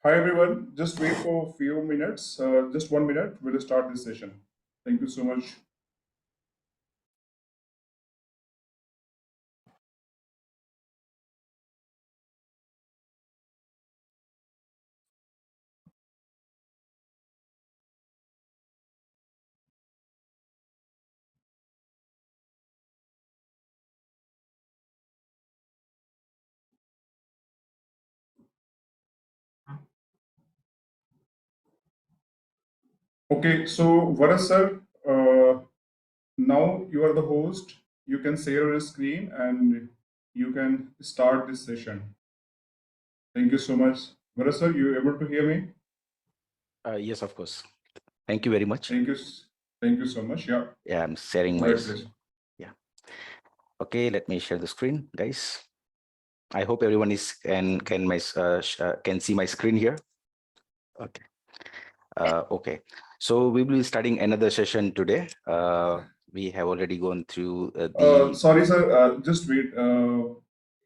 Hi everyone, just wait for a few minutes, just 1 minute, we'll start this session. Thank you so much. Okay, so Varas sir, now you are the host. You can share your screen and you can start this session. Thank you so much. Varas sir, you able to hear me? Yes, of course. Thank you very much. Thank you so much. Yeah. Yeah, I'm sharing Go my. ahead, please. Yeah. Okay, let me share the screen, guys. I hope everyone is can see my screen here. Okay. Okay. So we will be starting another session today. We have already gone through the. Sorry, sir. Just wait.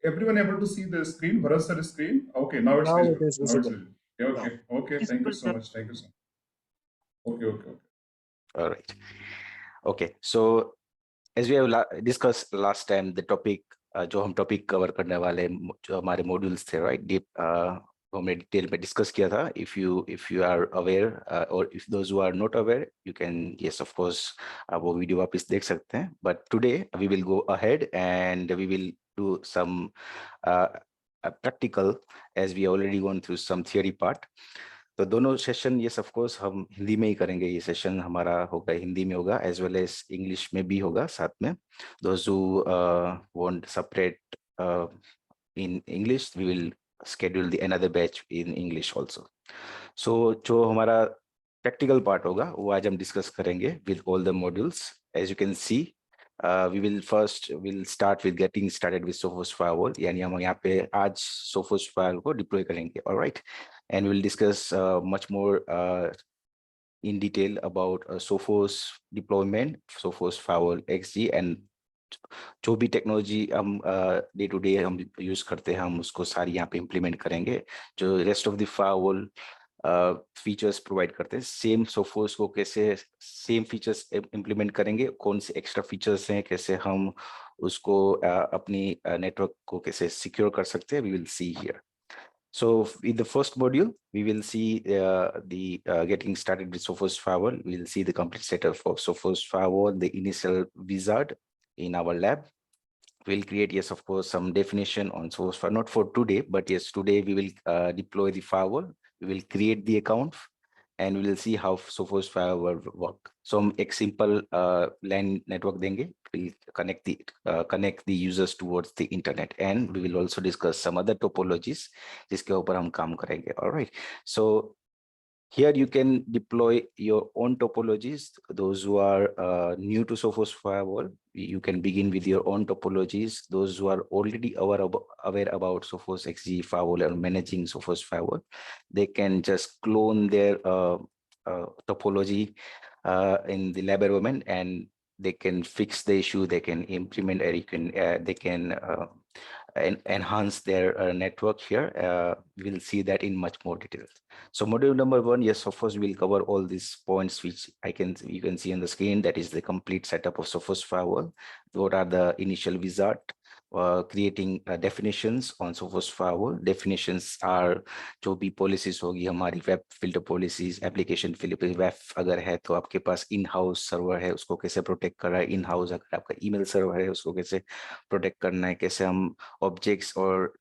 Everyone able to see the screen? Varas sir screen? Okay, now it's Now it visible. is Now it's visible. visible. Yeah, okay. Okay. Thank you so much. Thank you so much. Okay. All right. Okay. So as we have discussed last time, the topic जो हम topic cover करने वाले जो हमारे modules थे, right, deep हमने detail में discuss किया था. इफ यू आर अवेयर और if those who are not aware, you can yes of course वो वीडियो वापस देख सकते हैं. But today we will go ahead and we will do some practical, as we already gone through some theory part. तो दोनों session ये of course हम हिंदी में ही करेंगे. ये सेशन हमारा होगा हिंदी में होगा, एज वेल एज इंग्लिश में भी होगा साथ में. Those who want separate in English, we will schedule the another batch in English also. So जो हमारा प्रैक्टिकल पार्ट होगा वो आज हम डिस्कस करेंगे with all the modules. As you can see, we'll start with getting started with Sophos Firewall. यानी हम यहाँ पे आज Sophos Firewall को डिप्लॉय करेंगे. All right, and we'll discuss much more in detail about Sophos deployment, Sophos Firewall XG, and जो भी technology हम डे टू डे हम यूज करते हैं हम उसको सारी यहाँ पे इम्प्लीमेंट करेंगे. जो rest of the firewall features provide करते हैं, सेम सोफोस को कैसे सेम फीचर्स इम्प्लीमेंट करेंगे, कौन से एक्स्ट्रा फीचर्स हैं, कैसे हम उसको अपनी नेटवर्क को कैसे सिक्योर कर सकते हैं, we will see here. So in the first module, we will see getting started with Sophos Firewall. We will see the complete setup of Sophos Firewall, the initial wizard in our lab. We'll create, yes, of course, some definition on Sophos Firewall, not for today, but yes, today we will deploy the firewall. We will create the account and we will see how Sophos Firewall work. So हम एक simple LAN network देंगे. We'll connect the users towards the internet, and we will also discuss some other topologies जिसके ऊपर हम काम करेंगे. All right. So here you can deploy your own topologies. Those who are new to Sophos Firewall, you can begin with your own topologies. Those who are already aware about Sophos XG Firewall or managing Sophos Firewall, they can just clone their topology in the lab environment, and they can fix the issue. They can implement, or they can enhance their network here. We'll see that in much more detail. So module number 1, yes, of course, we'll cover all these points which you can see on the screen. That is the complete setup of Sophos Firewall. What are the initial wizard? Creating definitions on Sophos Firewall. Definitions are जो भी policies होगी हमारी, web filter policies, application filter, web अगर है तो आपके पास in-house server है उसको कैसे protect कर रहा है, in-house अगर आपका email server है उसको कैसे protect करना है, कैसे हम objects और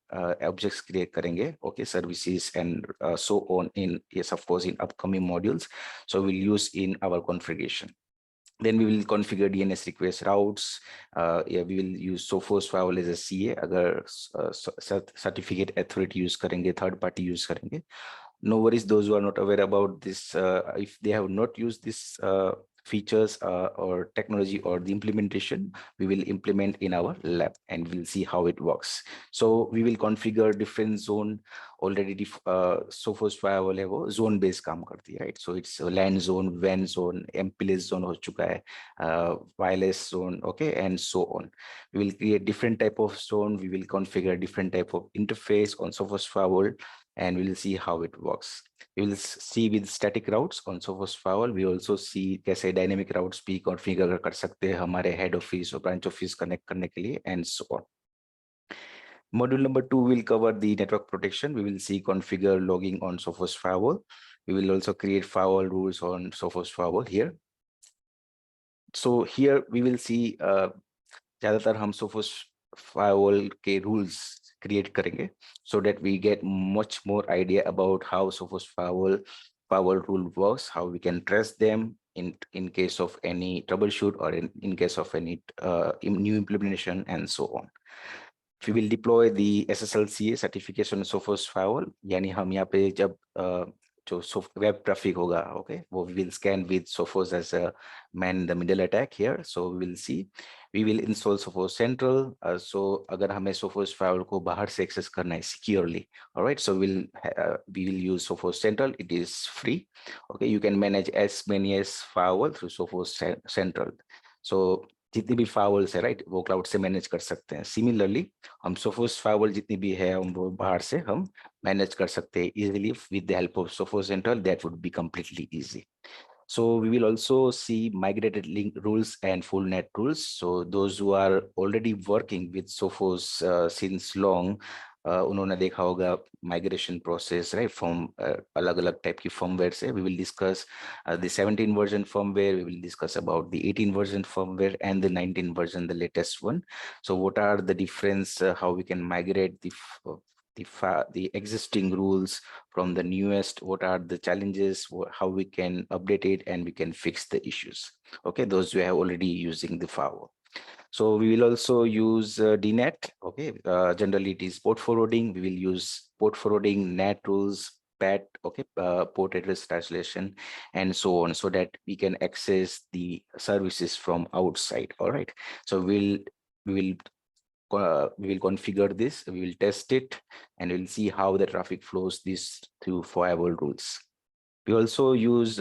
objects create करेंगे, okay, services and so on in, yes, of course, in upcoming modules. So we'll use in our configuration. Then we will configure DNS request routes. Yeah, we will use Sophos Firewall as a CA. अगर certificate authority use करेंगे, third party use करेंगे. No worries, those who are not aware about this, if they have not used this features or technology or the implementation, we will implement in our lab and we'll see how it works. So we will configure different zone. Already Sophos Firewall है वो zone based काम करती है, right? So it's LAN zone, WAN zone, MPLS zone हो चुका है, wireless zone, okay, and so on. We will create different type of zone. We will configure different type of interface on Sophos Firewall. and we will see how it works. We will see with static routes on Sophos Firewall. We also see कैसे dynamic routes भी configure कर सकते हैं हमारे head office और branch office connect करने के लिए, and so on. Module number 2 will cover the network protection. We will see configure logging on Sophos Firewall. We will also create firewall rules on Sophos Firewall here. So here we will see ज़्यादातर हम Sophos Firewall के rules create करेंगे, so that we get much more idea about how Sophos firewall rule works, how we can trace them in case of any troubleshoot or in case of any new implementation, and so on. We will deploy the SSLCA certification Sophos Firewall, यानी हम यहाँ पे जब जो web traffic होगा, okay, we will scan with Sophos as a man in the middle attack here. So we will see, we will install Sophos Central. So अगर हमें Sophos Firewall को बाहर से access करना है securely, all right, so we will use Sophos Central. It is free. Okay, you can manage as many as firewall through Sophos Central. So जितनी भी firewalls है, right, वो cloud से manage कर सकते हैं. Similarly, हम Sophos firewall जितनी भी है वो बाहर से हम manage कर सकते हैं easily with the help of Sophos Central. That would be completely easy. So we will also see migrated link rules and full net rules. So those who are already working with Sophos since long, उन्होंने देखा होगा migration process, right, from अलग-अलग type की firmware से. We will discuss the 17 version firmware. We will discuss about the 18 version firmware and the 19 version, the latest one. So what are the difference? How we can migrate the existing rules from the newest? What are the challenges? How we can update it and we can fix the issues? Okay, those who are already using the firewall. So we will also use DNet. Okay, generally it is port forwarding. We will use port forwarding, NAT rules, PAT, okay, port address translation, and so on, so that we can access the services from outside. All right. So we will configure this, we will test it, and we'll see how the traffic flows this through firewall rules. We also use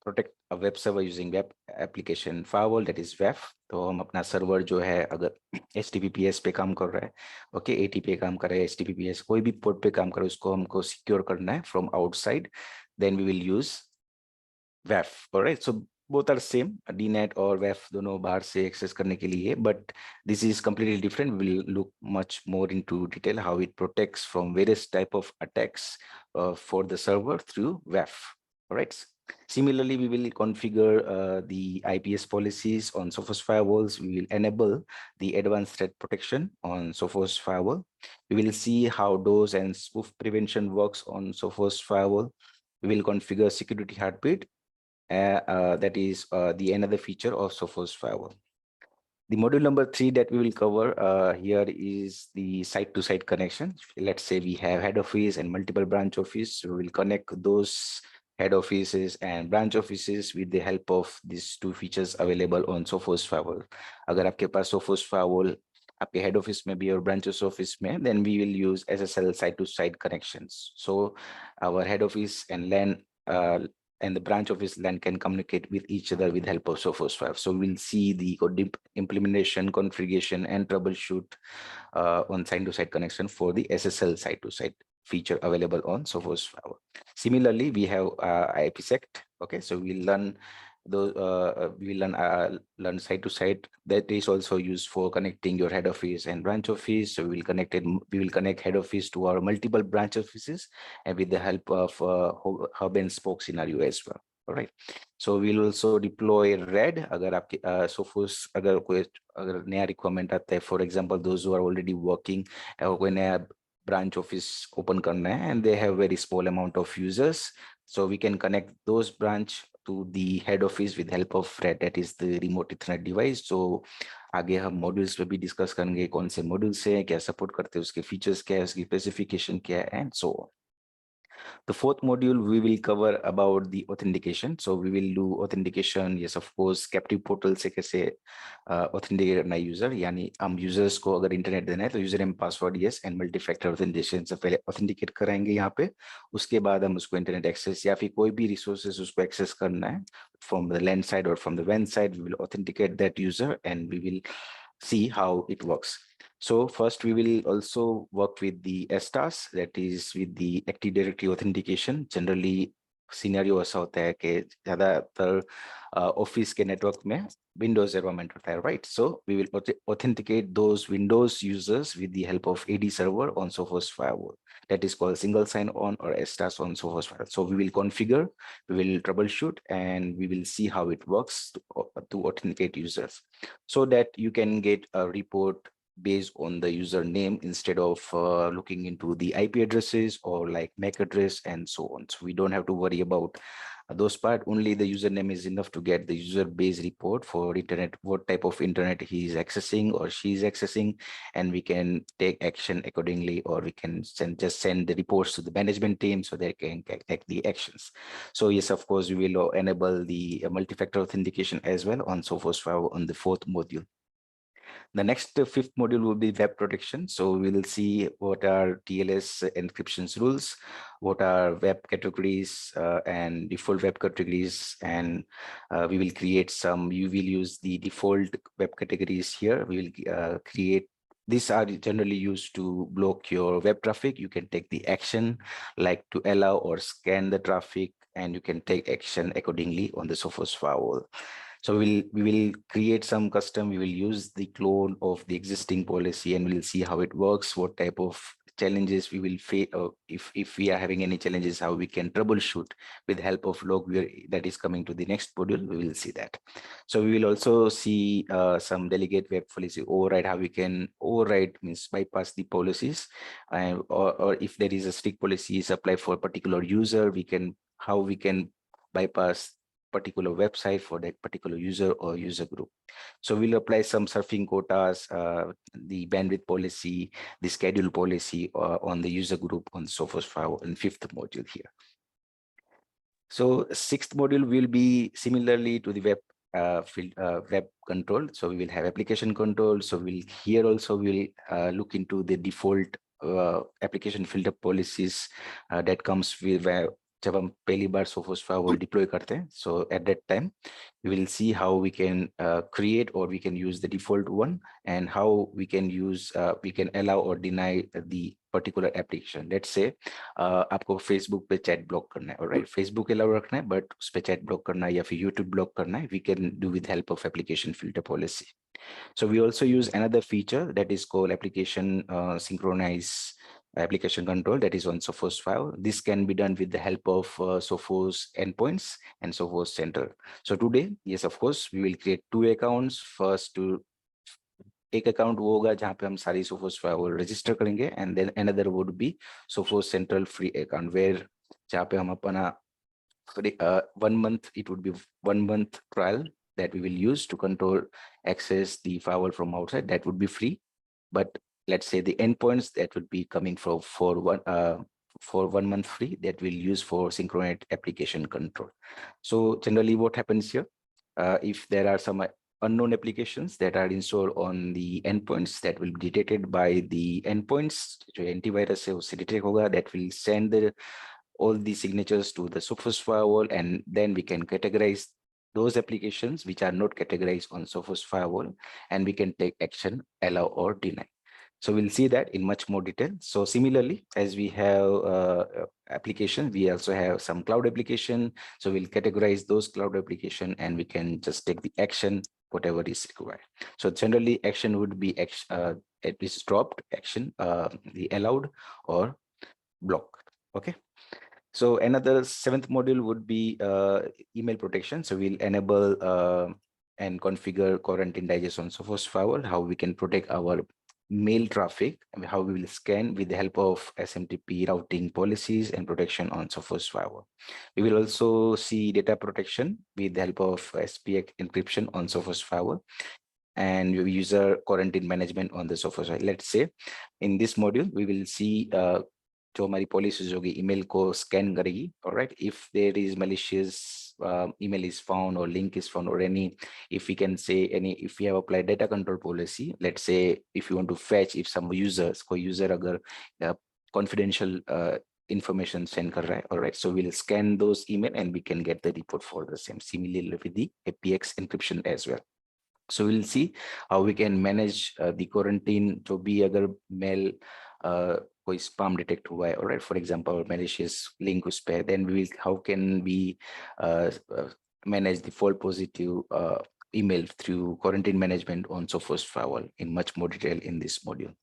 protect a web server using web application firewall, that is WAF. तो हम अपना server जो है अगर HTTPS पे काम कर रहा है, okay, AT पे काम कर रहा है, HTTPS कोई भी पोर्ट पे काम कर रहा है, उसको हमको सिक्योर करना है from outside, then we will use WAF. All right, so both are same, DNet or WAF दोनों बाहर से access करने के लिए, but this is completely different. We'll look much more into detail how it protects from various type of attacks for the server through WAF. All right. Similarly, we will configure the IPS policies on Sophos firewalls. We will enable the advanced threat protection on Sophos firewall. We will see how DOS and spoof prevention works on Sophos firewall. We will configure security heartbeat. That is the another feature of Sophos Firewall. The module number 3 that we will cover here is the site-to-site connection. Let's say we have head office and multiple branch office. We will connect those head offices and branch offices with the help of these two features available on Sophos Firewall. अगर आपके पास Sophos Firewall आपके head office में भी और branches office में, then we will use SSL site-to-site connections. So our head office and LAN and the branch office LAN can communicate with each other with help of Sophos Firewall. So we'll see the implementation, configuration, and troubleshoot on site-to-site connection for the SSL site-to-site feature available on Sophos Firewall. Similarly, we have IPsec. Okay, so we'll learn those. Learn site-to-site. That is also used for connecting your head office and branch office. So we will connect head office to our multiple branch offices, and with the help of hub and spoke scenario as well. All right. So we'll also deploy RED. अगर आपके Sophos अगर नया requirement आता है, for example, those who are already working, कोई नया branch office open करना है and they have very small amount of users, so we can connect those branch to the head office with help of RED, that is the remote Ethernet device. So आगे हम modules पे भी discuss करेंगे कौन से modules हैं, क्या support करते हैं, उसके features क्या है, उसकी specification क्या है, and so on. The fourth module we will cover about the authentication. So we will do authentication, yes, of course, captive portal से कैसे authenticate करना user, यानी हम users को अगर internet देना है तो username password yes and multi-factor authentication से पहले authenticate कराएंगे यहाँ पे, उसके बाद हम उसको internet access या फिर कोई भी resources उसको access करना है from the LAN side or from the WAN side, we will authenticate that user and we will see how it works. So first, we will also work with the STAS, that is with the Active Directory Authentication. Generally, scenario ऐसा होता है कि ज़्यादातर office के network में Windows environment होता है, right? So we will authenticate those Windows users with the help of AD server on Sophos Firewall. That is called single sign-on or STAS on Sophos Firewall. So we will configure, we will troubleshoot, and we will see how it works to authenticate users, so that you can get a report based on the username instead of looking into the IP addresses or like MAC address and so on. So we don't have to worry about those part. Only the username is enough to get the user base report for internet, what type of internet he is accessing or she is accessing, and we can take action accordingly, or we can just send the reports to the management team so they can take the actions. So yes, of course, we will enable the multi-factor authentication as well on Sophos Firewall on the 4th module. The next fifth module will be web protection. So we will see what are TLS encryption rules, what are web categories and default web categories, and we will create some. You will use the default web categories here. We will create. These are generally used to block your web traffic. You can take the action like to allow or scan the traffic, and you can take action accordingly on the Sophos Firewall. So we will create some custom. We will use the clone of the existing policy, and we'll see how it works, what type of challenges we will face, if we are having any challenges, how we can troubleshoot with help of log that is coming to the next module. We will see that. So we will also see some delegate web policy override, how we can override, means bypass the policies, or if there is a strict policy is applied for a particular user, how we can bypass particular website for that particular user or user group. So we'll apply some surfing quotas, the bandwidth policy, the schedule policy on the user group on Sophos Firewall in 5th module here. So 6th module will be similarly to the web control. So we will have application control. So here also we'll look into the default application filter policies that comes with जब हम पहली बार Sophos Firewall deploy करते हैं, so at that time we will see how we can create or we can use the default one, and how we can use we can allow or deny the particular application. Let's say आपको Facebook पे chat block करना है, alright, Facebook allow रखना है, but उस पे chat block करना है या फिर YouTube block करना है, we can do with help of application filter policy. So we also use another feature that is called application synchronize application control, that is on Sophos Firewall. This can be done with the help of Sophos endpoints and Sophos Center. So today, yes, of course, we will create 2 accounts. First, एक account वो होगा जहाँ पे हम सारी Sophos Firewall register करेंगे, and then another would be Sophos Central free account, where जहाँ पे हम अपना 1 month, it would be 1 month trial that we will use to control access the firewall from outside. That would be free, but let's say the endpoints that would be coming for 1 month free, that we'll use for synchronized application control. So generally what happens here, if there are some unknown applications that are installed on the endpoints, that will be detected by the endpoints, जो antivirus है उससे detect होगा, that will send all the signatures to the Sophos Firewall, and then we can categorize those applications which are not categorized on Sophos Firewall, and we can take action, allow or deny. So we'll see that in much more detail. So similarly, as we have application, we also have some cloud application. So we'll categorize those cloud application, and we can just take the action, whatever is required. So generally action would be at least dropped, action, the allowed or blocked. Okay. So another 7th module would be email protection. So we'll enable and configure quarantine digest on Sophos Firewall, how we can protect our mail traffic, and how we will scan with the help of SMTP routing policies and protection on Sophos Firewall. We will also see data protection with the help of SPX encryption on Sophos Firewall, and user quarantine management on the Sophos Firewall. Let's say in this module, we will see जो हमारी policies होगी email को scan करेगी, all right, if there is malicious email is found or link is found, or if we can say if we have applied data control policy, let's say if you want to fetch, if some कोई user अगर confidential information send कर रहा है, all right, so we'll scan those email and we can get the report for the same. Similarly with the APX encryption as well. So we'll see how we can manage the quarantine. जो भी अगर mail कोई spam detect हुआ है, alright, for example, malicious link उस पे, then we will, how can we manage the false positive email through quarantine management on Sophos Firewall in much more detail in this module.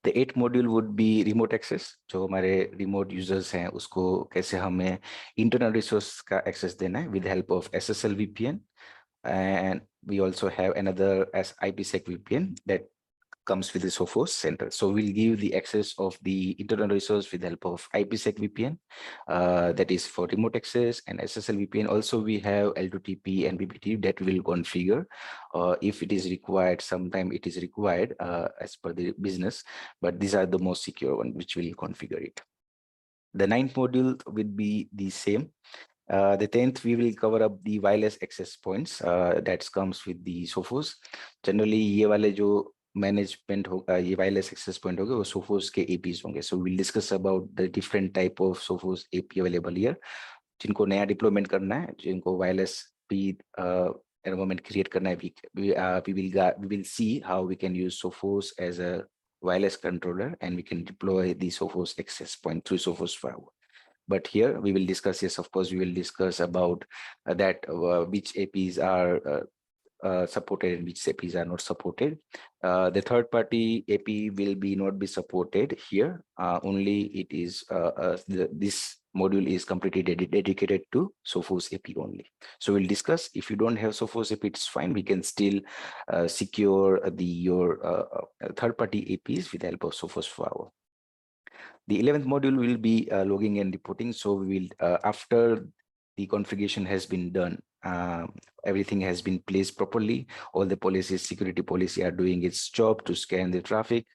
The 8th module would be remote access. जो हमारे remote users हैं उसको कैसे हमें internal resource का access देना है with the help of SSL VPN. And we also have another as IPsec VPN that comes with the Sophos Center. So we'll give the access of the internal resource with the help of IPsec VPN, that is for remote access, and SSL VPN. Also, we have L2TP and BBT that will configure if it is required. Sometime it is required as per the business, but these are the most secure one which will configure it. The 9th module will be the same. The 10th, we will cover up the wireless access points that comes with the Sophos. Generally, ये वाले जो management होगा, ये wireless access point होगा, वो Sophos के APs होंगे. So we'll discuss about the different type of Sophos AP available here. जिनको नया deployment करना है, जिनको wireless भी environment create करना है, we will see how we can use Sophos as a wireless controller, and we can deploy the Sophos access point through Sophos Firewall. But here we will discuss, yes, of course, we will discuss about that which APs are supported and which APs are not supported. The third party AP will not be supported here. Only it is this module is completely dedicated to Sophos AP only. So we'll discuss. If you don't have Sophos AP, it's fine. We can still secure your third party APs with the help of Sophos Firewall. The 11th module will be logging and reporting. So we will, after the configuration has been done, everything has been placed properly, all the policies, security policy are doing its job to scan the traffic.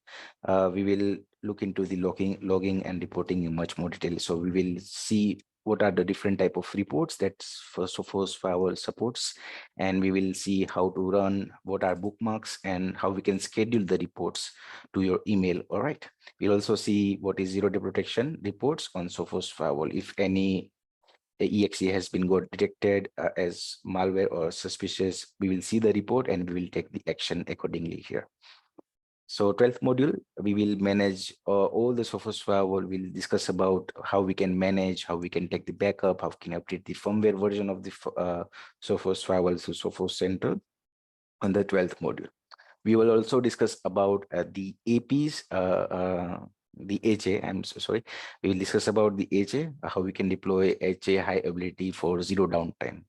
We will look into the logging and reporting in much more detail. So we will see what are the different type of reports that Sophos Firewall supports, and we will see how to run, what are bookmarks, and how we can schedule the reports to your email. All right. We'll also see what is zero-day protection reports on Sophos Firewall. If any EXE has been got detected as malware or suspicious, we will see the report and we will take the action accordingly here. So 12th module, we will manage all the Sophos Firewall. We'll discuss about how we can manage, how we can take the backup, how we can update the firmware version of the Sophos Firewall through Sophos Central on the 12th module. We will also discuss about the APs, the HA, I'm so sorry. We will discuss about the HA, how we can deploy HA high availability for zero downtime.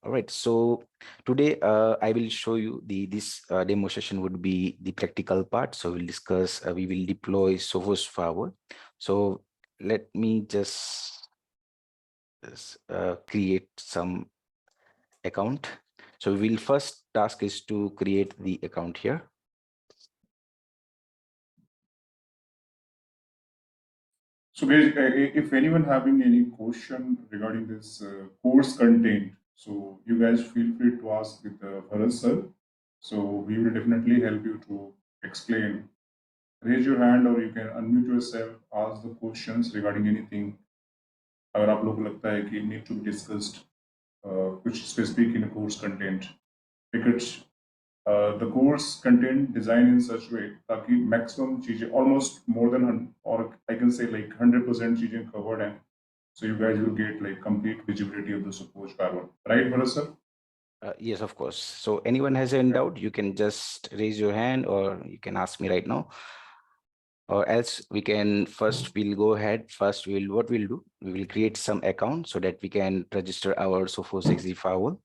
All right, so today I will show you this demo session would be the practical part. So we'll discuss, we will deploy Sophos Firewall. So let me just create some account. So we'll first task is to create the account here. So guys, if anyone having any question regarding this course content, so you guys feel free to ask with Bharat sir. So we will definitely help you to explain. Raise your hand or you can unmute yourself, ask the questions regarding anything. अगर आप लोगों को लगता है कि need to be discussed कुछ specific in a course content, because the course content designed in such way ताकि maximum चीजें almost more than or I can say like 100% चीजें covered हैं. So you guys will get like complete visibility of the Sophos Firewall, right, Bharat sir? Yes, of course. So anyone has any doubt, you can just raise your hand or you can ask me right now. Or else we can first, we'll go ahead. First, what we'll do, we will create some account so that we can register our Sophos XG Firewall.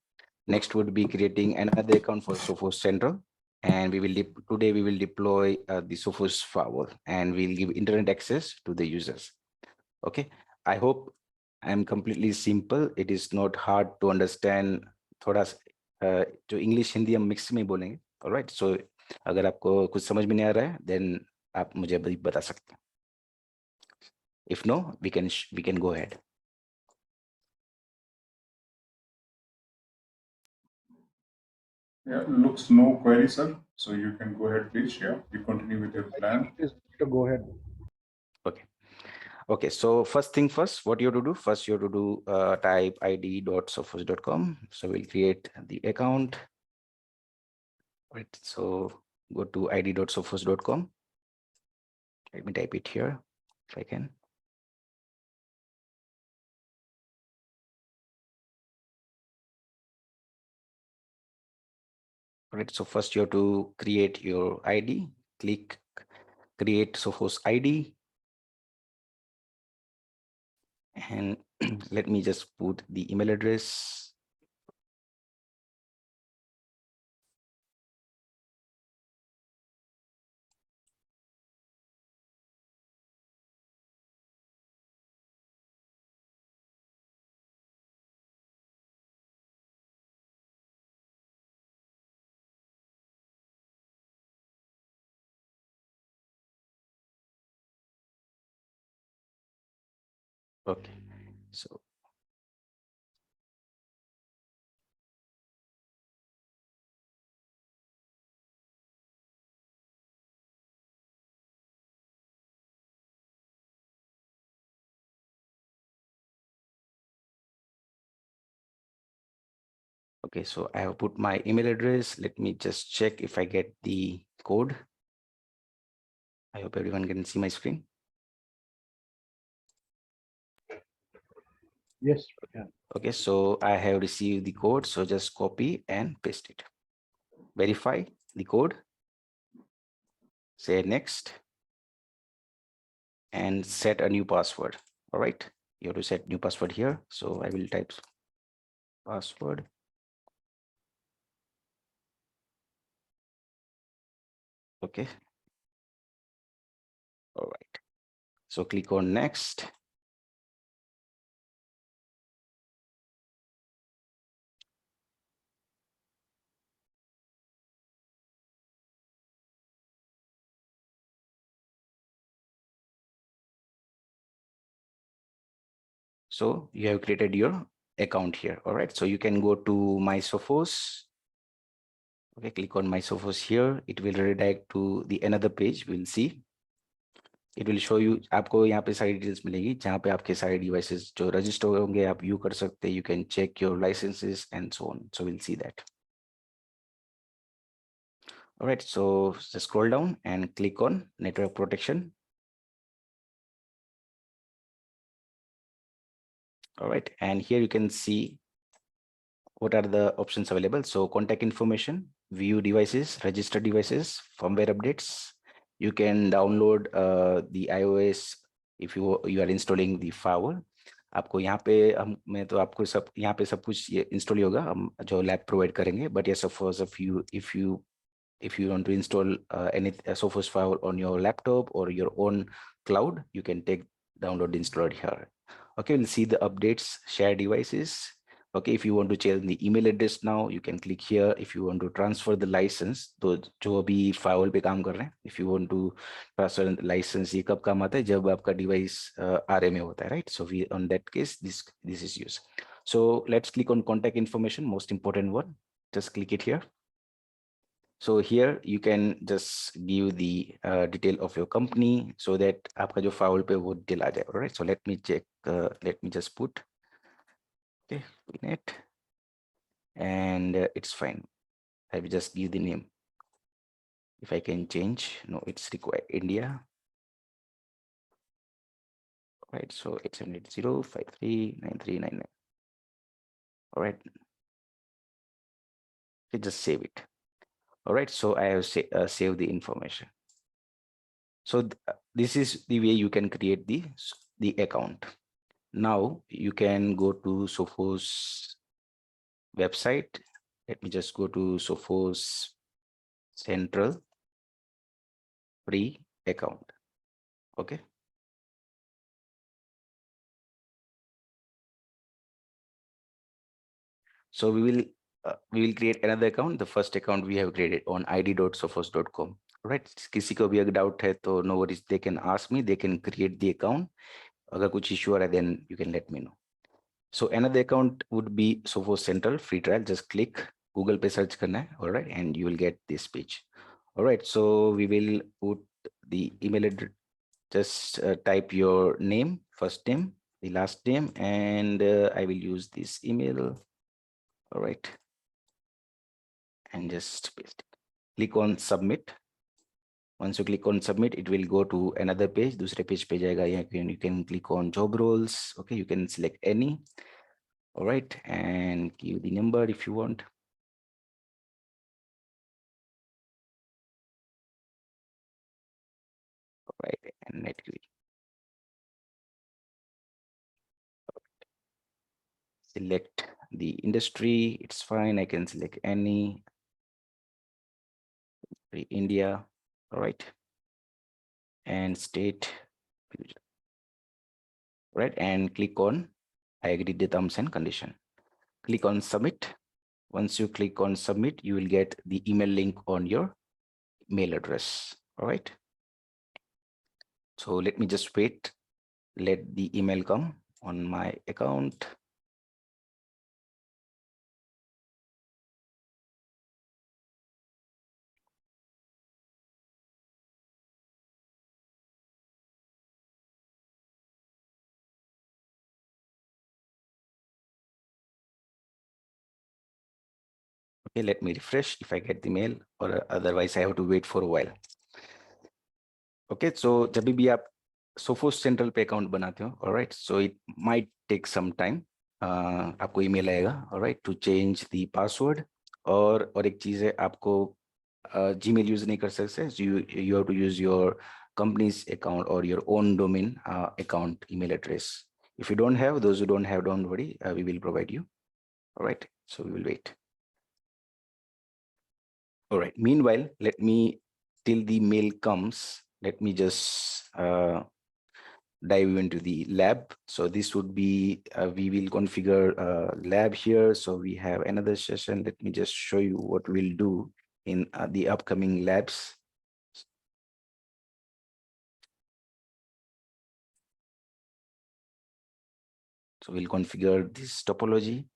Next would be creating another account for Sophos Central. And we will today we will deploy the Sophos Firewall and we'll give internet access to the users. Okay, I hope I'm completely simple. It is not hard to understand. थोड़ा जो English Hindi हम mix में बोलेंगे. All right, so अगर आपको कुछ समझ में नहीं आ रहा है, then आप मुझे बता सकते हैं. If no, we can go ahead. Yeah, looks no query, sir. So you can go ahead, please. Yeah, you continue with your plan. To go ahead. Okay. Okay, so first thing first, what you have to do? First, you have to do type id.sophos.com. So we'll create the account. Right, so go to id.sophos.com. Let me type it here if I can. All right, so first you have to create your ID. Click create Sophos ID. And let me just put the email address. Okay, so okay, so I have put my email address. Let me just check if I get the code. I hope everyone can see my screen. Yes. Yeah. Okay, so I have received the code. So just copy and paste it. Verify the code. Say next. And set a new password. All right, you have to set new password here. So I will type password. Okay. All right. So click on next. So you have created your account here. All right. So you can go to my Sophos. Okay, click on my Sophos here. It will redirect to the another page. We'll see. It will show you. आपको यहाँ पे सारी details मिलेगी जहाँ पे आपके सारे devices जो register होंगे आप view कर सकते हैं. You can check your licenses and so on. So we'll see that. All right. So just scroll down and click on network protection. All right, and here you can see what are the options available. So contact information, view devices, register devices, firmware updates. You can download the iOS if you are installing the firewall. आपको यहाँ पे मैं तो आपको सब यहाँ पे सब कुछ ये इंस्टॉल होगा हम जो लैब प्रोवाइड करेंगे. But yes, of course, if you want to install any Sophos firewall on your laptop or your own cloud, you can download the installer here. Okay, we'll see the updates, share devices. Okay, if you want to change the email address now, you can click here. If you want to transfer the license, तो जो अभी firewall पे काम कर रहे हैं, if you want to transfer the license, ये कब काम आता है जब आपका device RA में होता है, right? So we on that case, this is used. So let's click on contact information, most important one. Just click it here. So here you can just give the detail of your company so that आपका जो firewall पे वो detail आ जाए. All right. So let me check. Let me just put okay GuiNet, and it's fine. I will just give the name. If I can change, no, it's required India. Right. So it's 870-53-9399. All right. Okay, just save it. All right. So I have saved the information. So this is the way you can create the account. Now you can go to Sophos website. Let me just go to Sophos Central free account. Okay. So we will create another account. The first account we have created on id.sophos.com. Right. किसी को भी अगर doubt है तो no worries, they can ask me. They can create the account. अगर कुछ issue आ रहा है then you can let me know. So another account would be Sophos Central free trial. Just click Google पे search करना है. All right, and you will get this page. All right. So we will put the email address. Just type your name, first name, the last name, and I will use this email. All right. And just paste it. click on submit. Once you click on submit, it will go to another page. दूसरे page पे जाएगा. You can click on job roles. Okay, you can select any. All right, and give the number if you want. All right, and net query. Select the industry. It's fine. I can select any. India. All right, and state. Right, and click on I agree the terms and condition. Click on submit. Once you click on submit, you will get the email link on your mail address. All right. So let me just wait. Let the email come on my account. Okay, let me refresh if I get the mail, or otherwise I have to wait for a while. Okay, so जब भी आप Sophos Central पे account बनाते हो, all right, so it might take some time. आपको email आएगा, all right, to change the password. और एक चीज है, आपको Gmail use नहीं कर सकते. You have to use your company's account or your own domain account email address. If you don't have, those who don't have, don't worry, we will provide you. All right, so we will wait. All right, meanwhile, let me, till the mail comes, let me just dive into the lab. So this would be, we will configure lab here. So we have another session. Let me just show you what we'll do in the upcoming labs. So we'll configure this topology.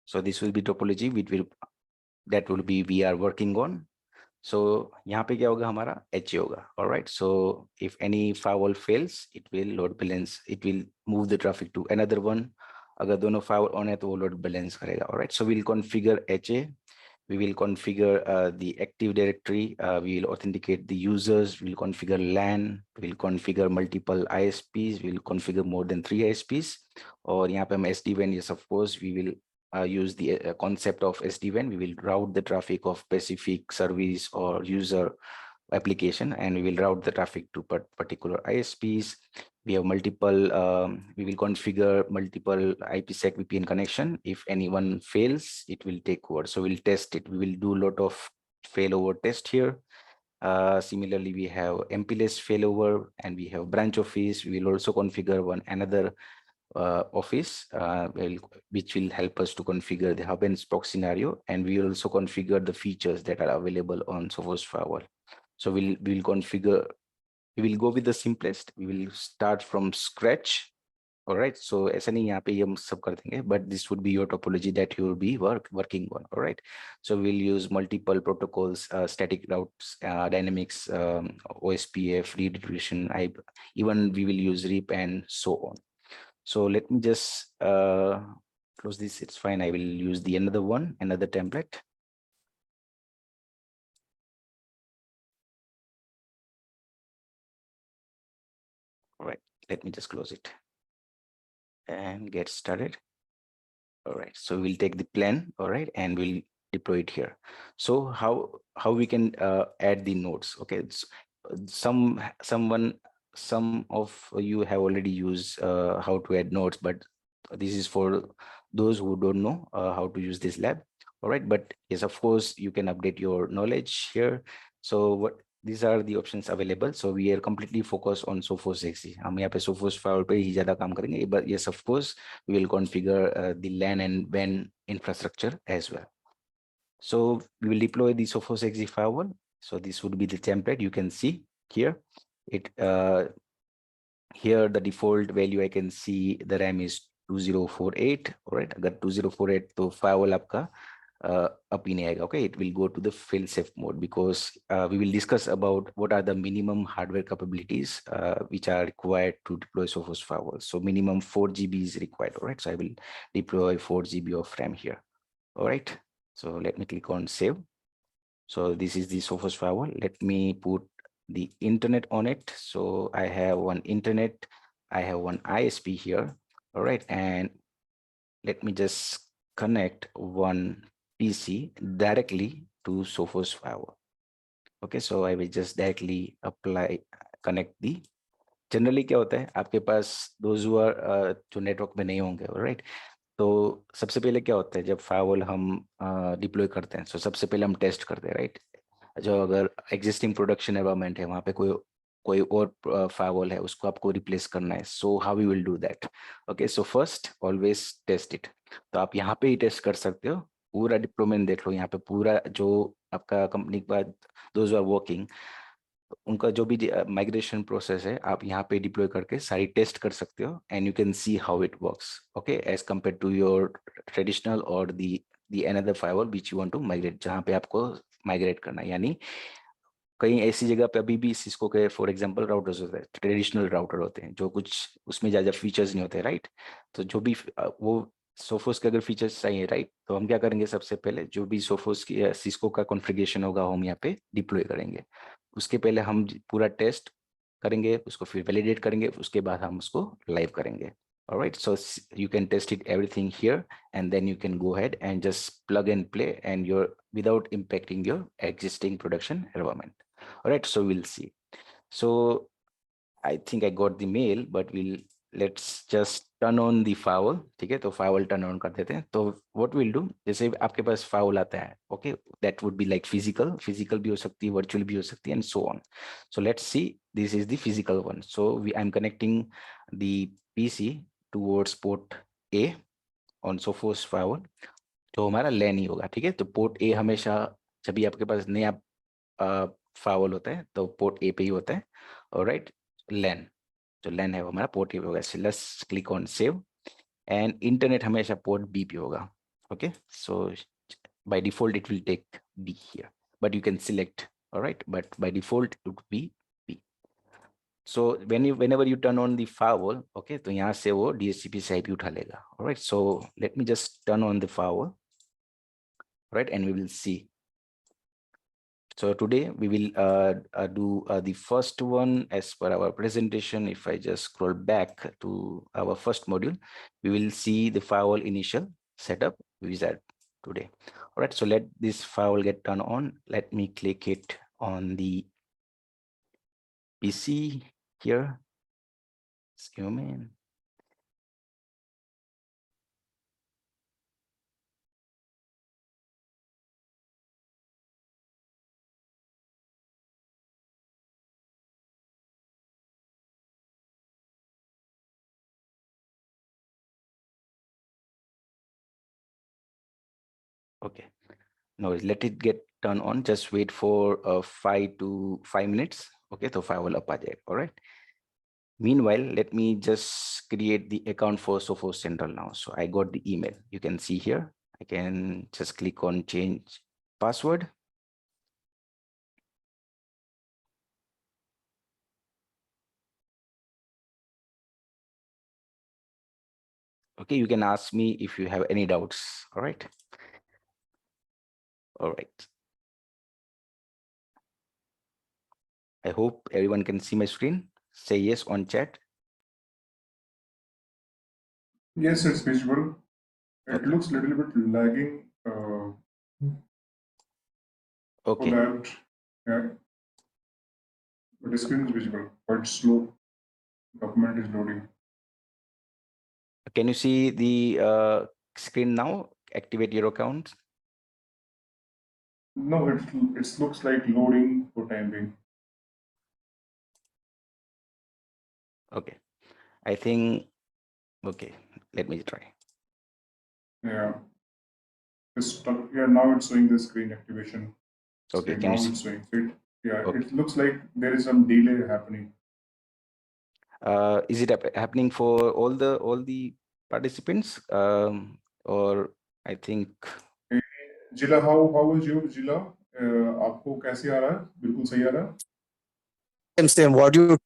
So this will be topology that will be we are working on. So यहाँ पे क्या होगा, हमारा HA होगा. All right. So if any firewall fails, it will load balance. It will move the traffic to another one. अगर दोनों firewall on है तो वो load balance करेगा. All right. So we'll configure HA. We will configure the Active Directory. We will authenticate the users. We will configure LAN. We will configure multiple ISPs. We will configure more than 3 ISPs. और यहाँ पे हम SD-WAN, yes, of course, we will use the concept of SD-WAN. We will route the traffic of specific service or user application, and we will route the traffic to particular ISPs. We have multiple, we will configure multiple IPsec VPN connection. If anyone fails, it will take over. So we'll test it. We will do a lot of failover test here. Similarly, we have MPLS failover, and we have branch office. We will also configure another office, which will help us to configure the hub and spoke scenario, and we will also configure the features that are available on Sophos Firewall. So we'll configure. We will go with the simplest. We will start from scratch. All right. So ऐसा नहीं यहाँ पे हम सब कर देंगे, but this would be your topology that you will be working on. All right. So we'll use multiple protocols, static routes, dynamics, OSPF, redistribution. Even we will use RIP and so on. So let me just close this. It's fine. I will use the another template. All right, let me just close it and get started. All right, so we'll take the plan, all right, and we'll deploy it here. So how we can add the nodes? Okay, some of you have already used how to add nodes, but this is for those who don't know how to use this lab. All right, but yes, of course, you can update your knowledge here. So these are the options available. So we are completely focused on Sophos XG. हम यहाँ पे Sophos Firewall पे ही ज़्यादा काम करेंगे. But yes, of course, we will configure the LAN and WAN infrastructure as well. So we will deploy the Sophos XG Firewall. So this would be the template. You can see here. Here the default value I can see the RAM is 2048. All right, अगर 2048 तो firewall आपका up in आएगा. Okay, it will go to the fail safe mode because we will discuss about what are the minimum hardware capabilities which are required to deploy Sophos Firewall. So minimum 4 GB is required. All right, so I will deploy 4 GB of RAM here. All right, so let me click on save. So this is the Sophos Firewall. Let me put the internet on it. So I have one internet, I have one ISP here. All right, and let me just connect one PC directly to Sophos Firewall. Okay, so I will just directly connect the. Generally क्या होता है आपके पास those who are जो network में नहीं होंगे, right? तो सबसे पहले क्या होता है जब फायरवॉल हम डिप्लॉय करते हैं, तो सबसे पहले हम टेस्ट करते हैं, राइट? जो अगर एग्जिस्टिंग प्रोडक्शन एनवायरनमेंट है वहाँ पे कोई और फायरवॉल है उसको आपको रिप्लेस करना है, so how you will do that? Okay, so first always test it. तो आप यहाँ पे ही टेस्ट कर सकते हो. पूरा डिप्लॉयमेंट देख लो, यहाँ पे पूरा जो आपका कंपनी के बाद दोज आर वर्किंग, उनका जो भी माइग्रेशन प्रोसेस है आप यहाँ पे डिप्लॉय करके सारी टेस्ट कर सकते हो and you can see how it works. Okay, as compare to your traditional और the another firewall which you want to migrate, जहाँ पे आपको माइग्रेट करना है. यानी कहीं ऐसी जगह पे अभी भी सिस्को के फॉर एग्जांपल राउटर्स होते हैं, ट्रेडिशनल राउटर होते हैं जो कुछ उसमें ज़्यादा फीचर्स नहीं होते, राइट? तो जो भी वो सोफोस के अगर फीचर्स चाहिए, राइट, तो हम क्या करेंगे, सबसे पहले जो भी सोफोस की सिस्को का कॉन्फ़िगरेशन होगा हम यहाँ पे डिप्लॉय करेंगे. उसके पहले हम पूरा टेस्ट करेंगे, उसको फिर वैलिडेट करेंगे, उसके बाद हम उसको लाइव करेंगे. Alright, so you can test it everything here and then you can go ahead and just plug and play and without impacting your existing production environment. All right, so we'll see. So I think I got the mail, but let's just turn on the firewall. ठीक है, तो firewall turn on कर देते हैं. तो what we'll do, जैसे आपके पास firewall आता है, okay, that would be like physical भी हो सकती है, virtual भी हो सकती है, and so on. So let's see, this is the physical one. So I'm connecting the PC towards port A on Sophos firewall. जो हमारा LAN ही होगा, ठीक है. तो पोर्ट A हमेशा जब भी आपके पास नया फायरवॉल होता है तो पोर्ट ए पे ही होता है. ऑलराइट, लैन जो लैन है वो हमारा पोर्ट ए पे होगा. Let's click on save and internet हमेशा पोर्ट बी पे होगा. Okay, so by default it will take B here, but you can select. All right, but by default it would be B. So whenever you turn on the firewall, okay, तो यहाँ से वो DHCP से IP उठा लेगा. All right, so let me just turn on the firewall, right, and we will see. So today we will do the first one as per our presentation. If I just scroll back to our first module, we will see the firewall initial setup wizard today. All right, so let this firewall get turned on. Let me click it on the PC here. Excuse me. Okay, now let it get turned on. Just wait for 5 to 5 minutes. Okay, so firewall up. All right. Meanwhile, let me just create the account for Sophos Central now. So I got the email. You can see here. I can just click on change password. Okay, you can ask me if you have any doubts. All right. All right. I hope everyone can see my screen. Say yes on chat. Yes, it's visible. It Okay. looks a little bit lagging. Okay. For that, yeah. But the screen is visible, but slow. Document is loading. Can you see the screen now? Activate your account. No, it looks like loading for time being. Okay. I think, okay, let me try. Yeah. It's stuck. Yeah, now it's showing the screen activation. Okay, Screen. can you Now see? it's showing. So yeah, Okay. it looks like there is some delay happening. Is it happening for all the participants, or I think जिला, how is you, जिला? आपको कैसे आ रहा है? बिल्कुल सही आ रहा है? Same. What you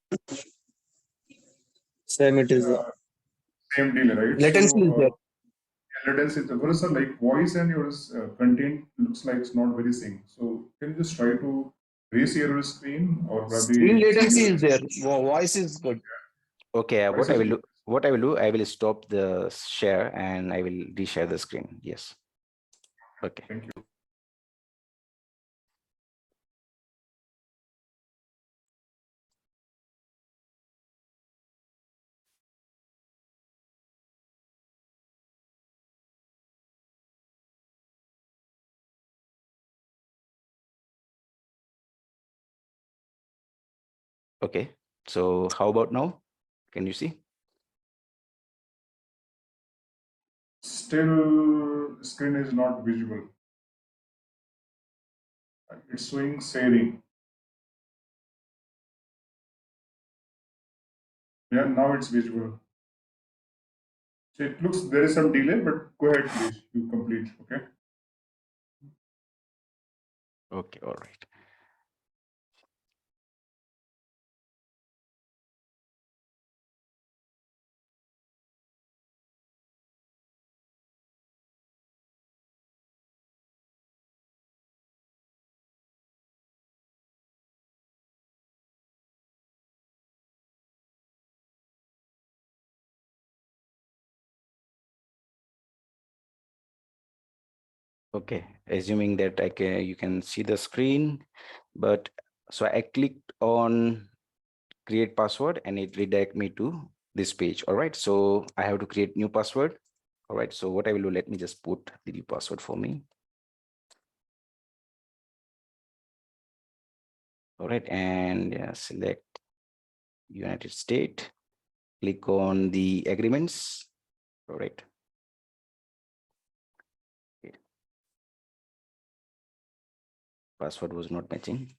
same it is. Same deal, right? Latency is there. Latency. Well, sir, like voice and your content looks like it's not very sync. So can you just try to reshare your screen or Screen maybe latency is there. Voice is good. Okay, voice what I is will good. do, what I will do, I will stop the share and I will reshare the screen. Yes. Okay. Thank you. Okay. So how about now? Can you see? Still, screen is not visible. It's showing sharing. Yeah, now it's visible. So it looks there is some delay, but go ahead, please. You complete. Okay. Okay. All right. Okay, assuming that you can see the screen, but so I clicked on create password and it redirect me to this page. All right, so I have to create new password. All right, so what I will do, let me just put the new password for me. All right, and select United States, click on the agreements. All right. Okay. Password was not matching.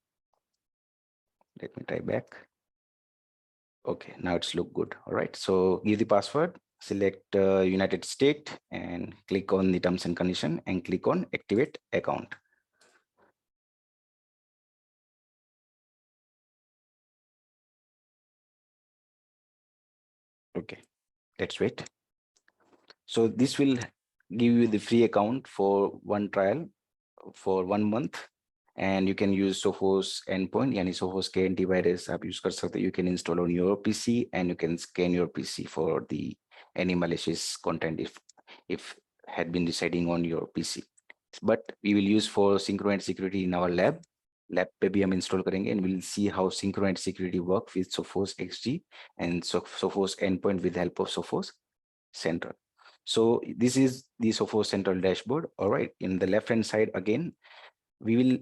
Let me try back. Okay, now it's look good. All right, so give the password, select United States and click on the terms and condition and click on activate account. Okay, let's wait. So this will give you the free account for one trial for 1 month, and you can use Sophos endpoint, yani Sophos के antivirus आप use कर सकते. You can install on your PC and you can scan your PC for the any malicious content if had been residing on your PC. But we will use for synchro and security in our lab. Lab पे भी हम install करेंगे and we'll see how synchro and security work with Sophos XG and Sophos endpoint with the help of Sophos Central. So this is the Sophos Central dashboard. All right, in the left hand side again, we will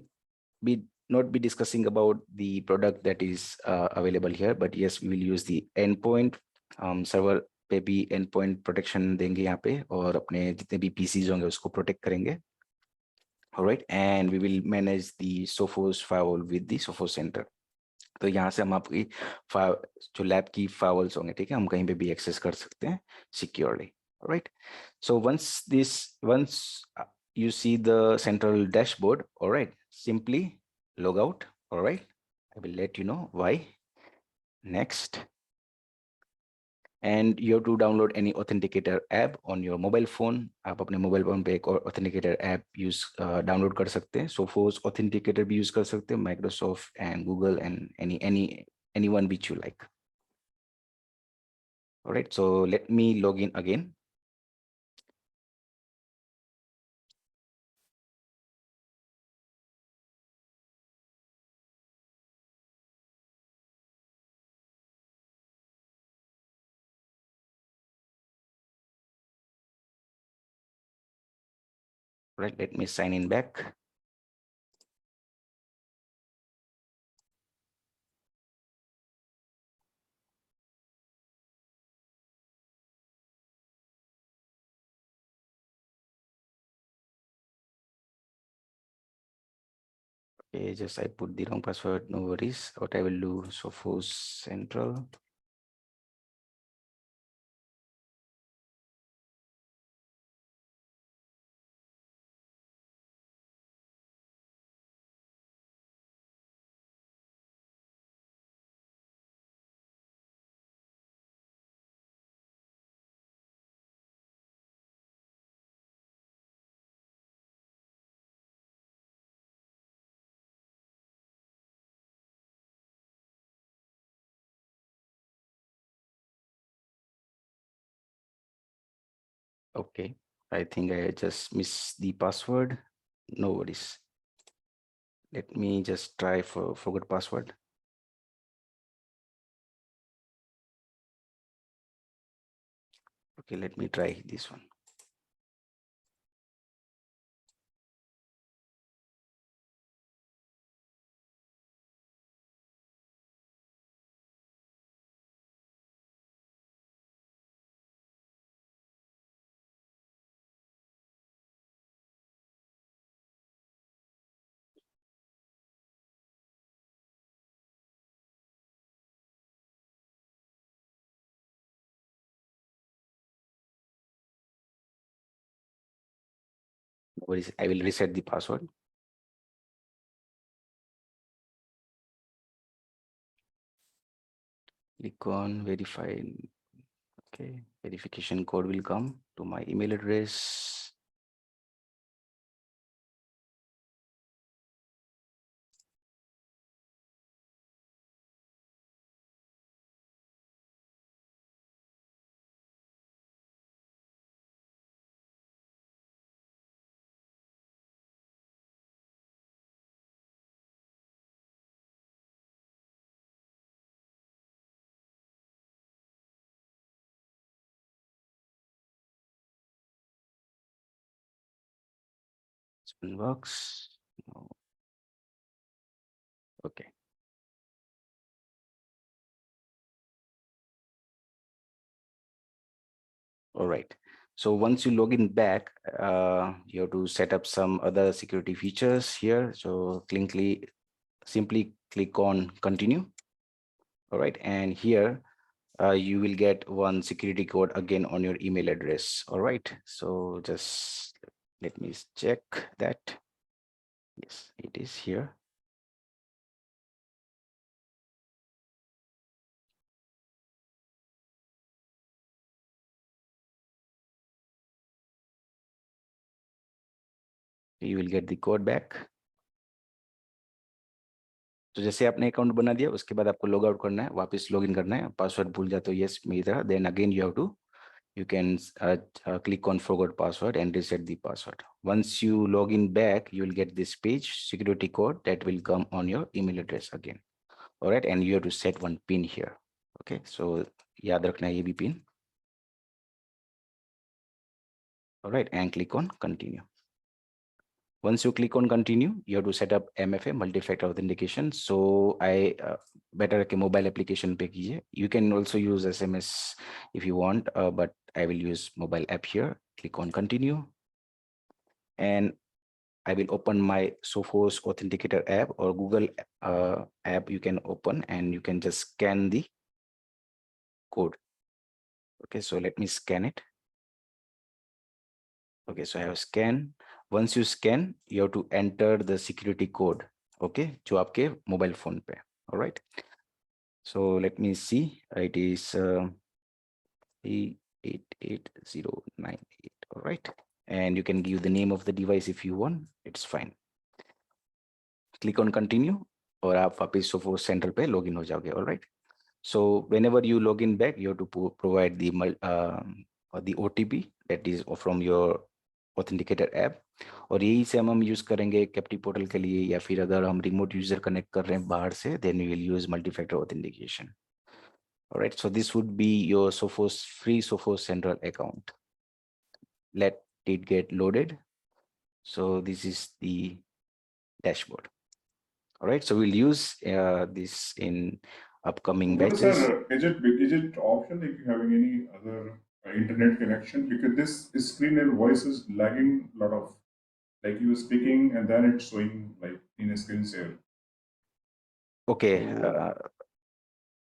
not be discussing about the product that is available here, but yes, we will use the endpoint server पे भी endpoint protection देंगे यहाँ पे और अपने जितने भी PCs होंगे उसको protect करेंगे. All right, and we will manage the Sophos firewall with the Sophos Center. तो यहाँ से हम आपकी जो लैब की फायरवॉल्स होंगे, ठीक है, हम कहीं पे भी एक्सेस कर सकते हैं securely. All right, so once you see the central dashboard, all right, simply log out. All right, I will let you know why. Next, and you have to download any authenticator app on your mobile phone. आप अपने mobile phone पे एक authenticator app use download कर सकते हैं. Sophos authenticator भी use कर सकते हैं, Microsoft and Google and anyone which you like. All right, so let me log in again. Right, let me sign in back. Okay, just I put the wrong password, no worries. What I will do, Sophos Central. Okay, I think I just missed the password. No worries. Let me just try for forgot password. Okay, let me try this one. No worries. I will reset the password. Click on verify. Okay, verification code will come to my email address. It works. No. Okay. All right. So once you log in back, you have to set up some other security features here. So simply click on continue. All right. And here you will get one security code again on your email address. All right. So just let me check that. Yes, it is here. You will get the code back. तो जैसे आपने account बना दिया उसके बाद आपको log out करना है, वापस लॉग इन करना है, पासवर्ड भूल जाए तो यस मेरी तरह, then again you can click on forgot password and reset the password. Once you log in back, you will get this page, security code that will come on your email address again. All right, and you have to set one pin here. Okay, so yaad rakhna hai ye bhi pin. All right, and click on continue. Once you click on continue, you have to set up MFA, multi-factor authentication. So I better ke mobile application pe kijiye. You can also use SMS if you want, but I will use mobile app here. Click on continue. And I will open my Sophos Authenticator app or Google app you can open, and you can just scan the code. Okay, so let me scan it. Okay, so I have scanned. Once you scan, you have to enter the security code. Okay, जो आपके mobile phone पे. All right. So let me see. It is 88098. All right. And you can give the name of the device if you want. It's fine. Click on continue और आप वापस Sophos Central पे login हो जाओगे. All right. So whenever you log in back, you have to provide the OTP that is from your authenticator app. और यही से हम यूज करेंगे कैप्टी पोर्टल के लिए, या फिर अगर हम रिमोट यूजर कनेक्ट कर रहे हैं बाहर से, then we will use multi-factor authentication. All right, so this would be your free Sophos Central account. Let it get loaded. So this is the dashboard. All right, so we'll use this in upcoming batches. Sir, is it optional if you're having any other internet connection? Because this screen and voice is lagging a lot of, like you were speaking and then it's showing like in a screen share. Okay.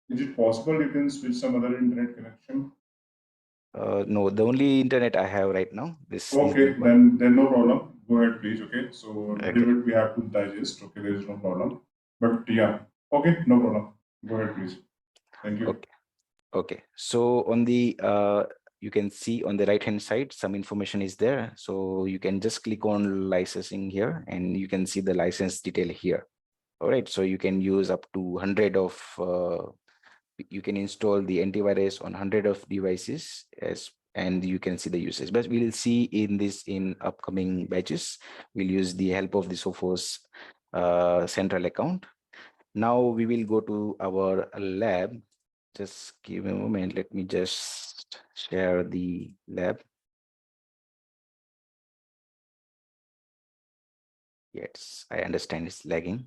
Is it possible you can switch some other internet connection? No, the only internet I have right now. Okay, then no problem. Go ahead, please. Okay, so a Okay. little bit we have to digest. Okay, there is no problem. But yeah, okay, no problem. Go ahead, please. Thank you. Okay. Okay. So on the you can see on the right hand side some information is there. So you can just click on licensing here, and you can see the license detail here. All right. So you can use up to 100 of you can install the antivirus on 100 of devices as and you can see the usage. But we'll see in upcoming batches. We'll use the help of the Sophos central account. Now we will go to our lab. Just give me a moment. Let me just share the lab. Yes, I understand it's lagging.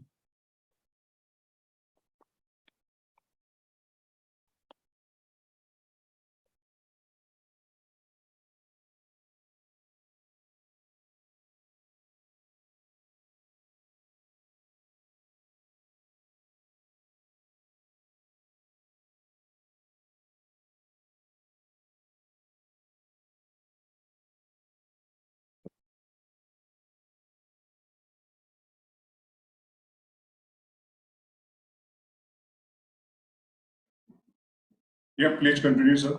Yeah, please continue, sir.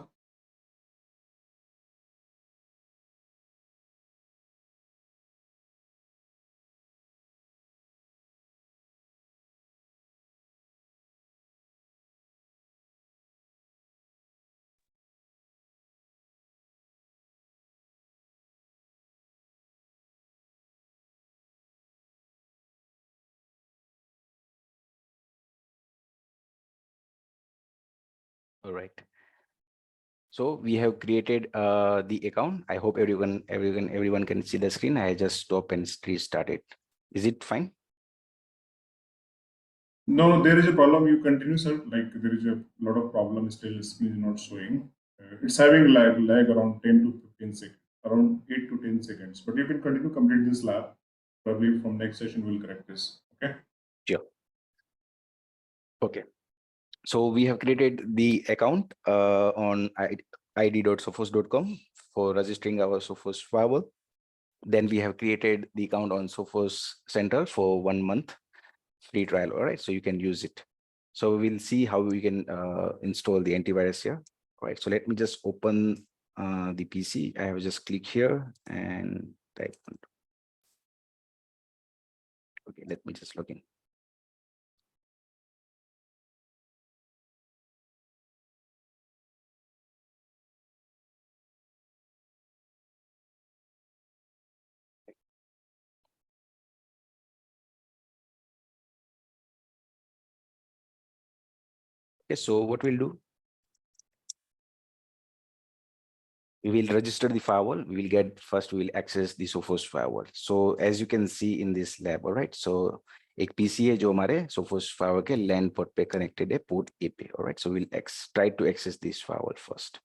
All right. So we have created the account. I hope everyone can see the screen. I just stop and restart it. Is it fine? No, there is a problem. You continue, sir. Like there is a lot of problem. Still, screen is not showing. It's having lag around 10 to 15 seconds, around 8 to 10 seconds. But you can continue complete this lab. Probably from next session we'll correct this. Okay. Sure. Okay. So we have created the account on id.sophos.com for registering our Sophos Firewall. Then we have created the account on Sophos Center for 1 month free trial. All right, so you can use it. So we'll see how we can install the antivirus here. All right, so let me just open the PC. I have just click here and type. Okay, let me just log in. Okay, so what we'll do, we will register the firewall. We will get first, we will access the Sophos firewall. So as you can see in this lab, all right. So एक PC है जो हमारे Sophos firewall के LAN port पे connected है port A पे, all right. So we'll try to access this firewall first.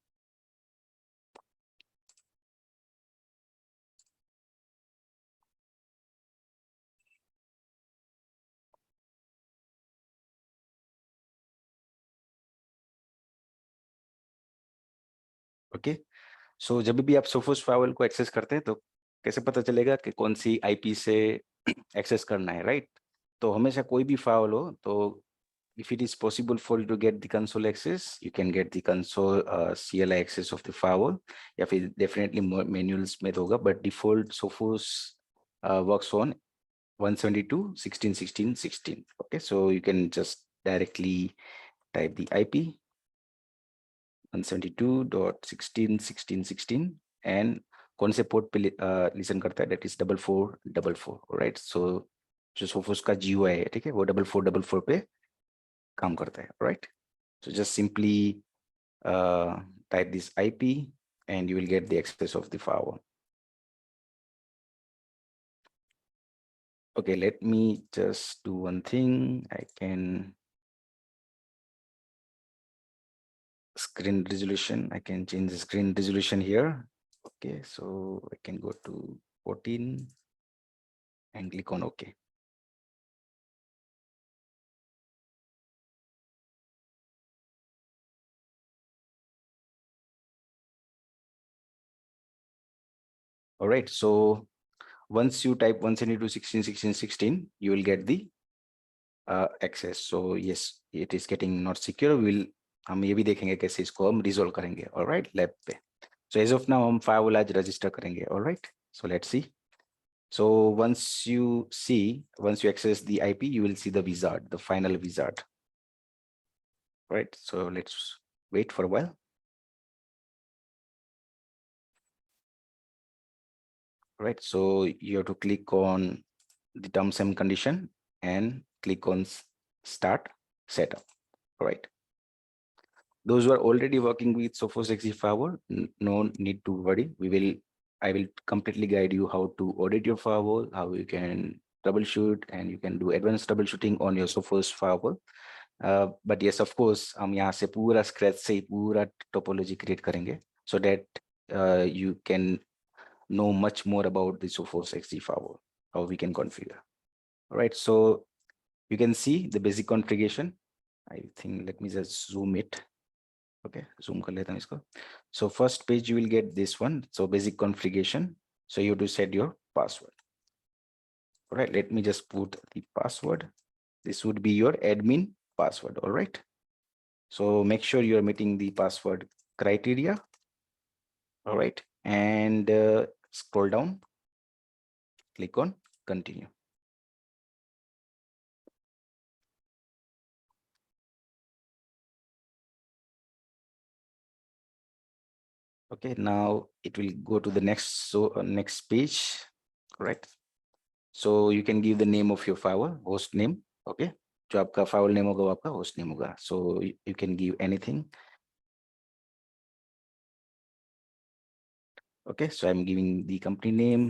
Okay. So जब भी आप Sophos firewall को access करते हैं तो कैसे पता चलेगा कि कौन सी IP से access करना है, right? तो हमेशा कोई भी firewall हो तो if it is possible for you to get the console access, you can get the console CLI access of the firewall. या फिर definitely manuals में होगा, but default Sophos works on 172.16.16.16. Okay, so you can just directly type the IP 172.16.16.16 and कौन से port पे listen करता है, that is 4444. Alright, so जो Sophos का GUI है, ठीक है, वो 4444 पे काम करता है. Alright, so just simply type this IP and you will get the access of the firewall. Okay, let me just do one thing. I can screen resolution. I can change the screen resolution here. Okay, so I can go to 14 and click on OK. All right, so once you type 172.16.16.16, you will get the access. So yes, it is getting not secure. हम ये भी देखेंगे कैसे इसको हम resolve करेंगे. All right, lab पे. So as of now, हम firewall आज register करेंगे. All right, so let's see. So once you access the IP, you will see the wizard, the final wizard. Right, so let's wait for a while. right? So you have to click on the terms and condition and click on start setup, right? Those who are already working with Sophos XG Firewall, no need to worry. I will completely guide you how to audit your firewall, how you can troubleshoot, and you can do advanced troubleshooting on your Sophos Firewall. But yes, of course, हम यहाँ से पूरा scratch से पूरा topology create करेंगे, so that you can know much more about the Sophos XG Firewall, how we can configure. All right, so you can see the basic configuration. I think let me just zoom it. Okay, zoom kar leta hu isko. So first page you will get this one. So basic configuration. So you have to set your password. All right, let me just put the password. This would be your admin password. All right. So make sure you are meeting the password criteria. All right, and scroll down. Click on continue. Okay, now it will go to the next next page, right? So you can give the name of your firewall, host name. Okay, जो आपका firewall name होगा वो आपका host name होगा. So you can give anything. Okay, so I'm giving the company name.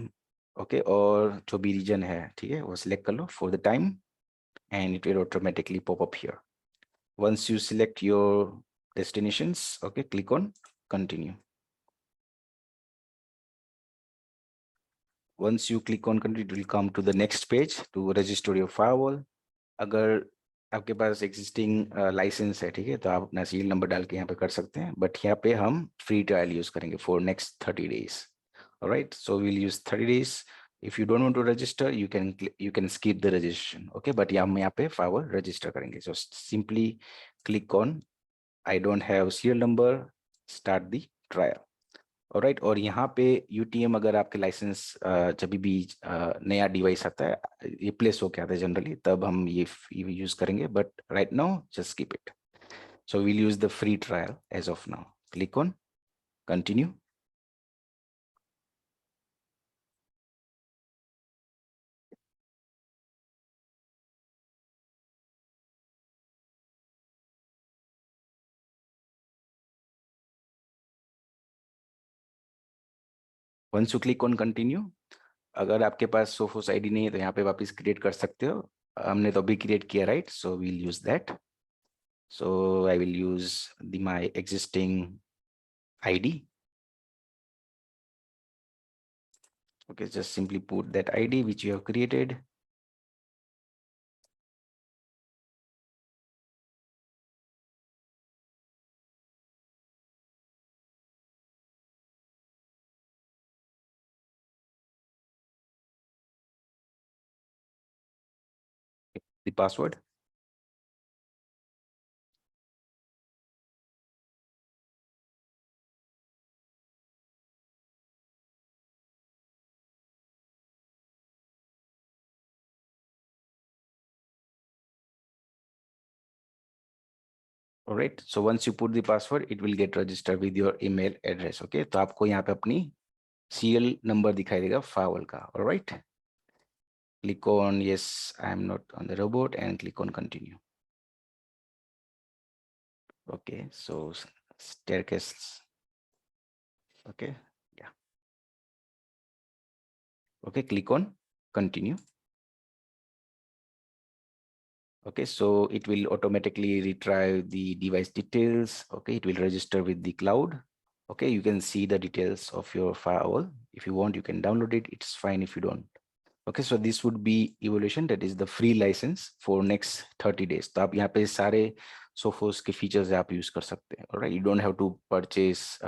Okay, और जो भी region है, ठीक है, वो select कर लो for the time, and it will automatically pop up here. Once you select your destinations, okay, click on continue. Once you click on continue, it will come to the next page to register your firewall. अगर आपके पास existing license है, ठीक है, तो आप अपना serial number डाल के यहाँ पे कर सकते हैं, but यहाँ पे हम free trial use करेंगे for next 30 days. All right, so we'll use 30 days. If you don't want to register, you can skip the registration. Okay, but हम यहाँ पे firewall register करेंगे. So simply click on I don't have serial number, start the trial. Alright, और यहाँ पे UTM अगर आपके licence जब भी नया डिवाइस आता है, ये प्लेस होके आता है जनरली, तब हम ये यूज करेंगे, but right now just keep it. So we'll use the free trial as of now. Click on continue. Once you click on continue, अगर आपके पास सोफोस आईडी नहीं है तो यहाँ पे वापस क्रिएट कर सकते हो. हमने तो अभी क्रिएट किया, right? So we'll use that. So I will use my existing ID. Okay, just simply put that ID which you have created. The password. All right, so once you put the password, it will get registered with your email address. Okay, तो आपको यहाँ पे अपनी serial number दिखाई देगा firewall का. All right, click on yes, I am not on the robot, and click on continue. Okay, so staircase. Okay, yeah. Okay, click on continue. Okay, so it will automatically retrieve the device details. Okay, it will register with the cloud. Okay, you can see the details of your firewall. If you want, you can download it. It's fine if you don't. Okay, so this would be evaluation, that is the free license for next 30 days. तो आप यहाँ पे सारे Sophos के features आप use कर सकते हैं. All right, you don't have to purchase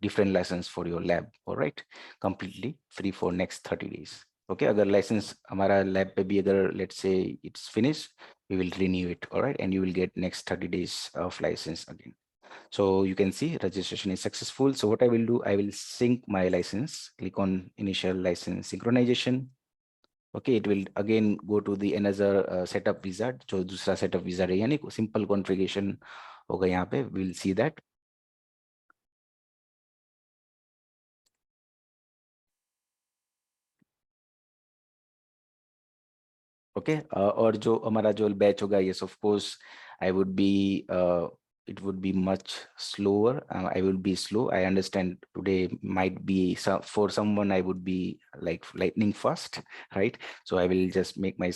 different license for your lab. All right, completely free for next 30 days. Okay, अगर license हमारा lab पे भी अगर let's say it's finished, we will renew it. All right, and you will get next 30 days of license again. So you can see registration is successful. So what I will do, I will sync my license. Click on initial license synchronization. Okay, it will again go to the another setup wizard. जो दूसरा setup wizard है, यानी simple configuration होगा यहाँ पे. We'll see that. Okay और जो हमारा जो बैच होगा yes of course I would be it would be much slower. I will be slow. I understand today might be for someone I would be like lightning fast, right? So I will just make my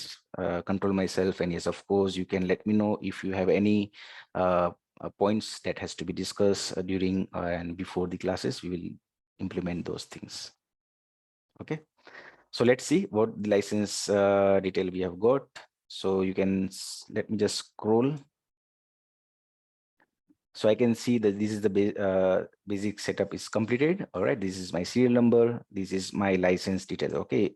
control myself, and yes of course you can let me know if you have any points that has to be discussed during and before the classes. We will implement those things. Okay, so let's see what the license detail we have got. So you can let me just scroll. So I can see that this is the basic setup is completed. All right, this is my serial number. This is my license detail. Okay,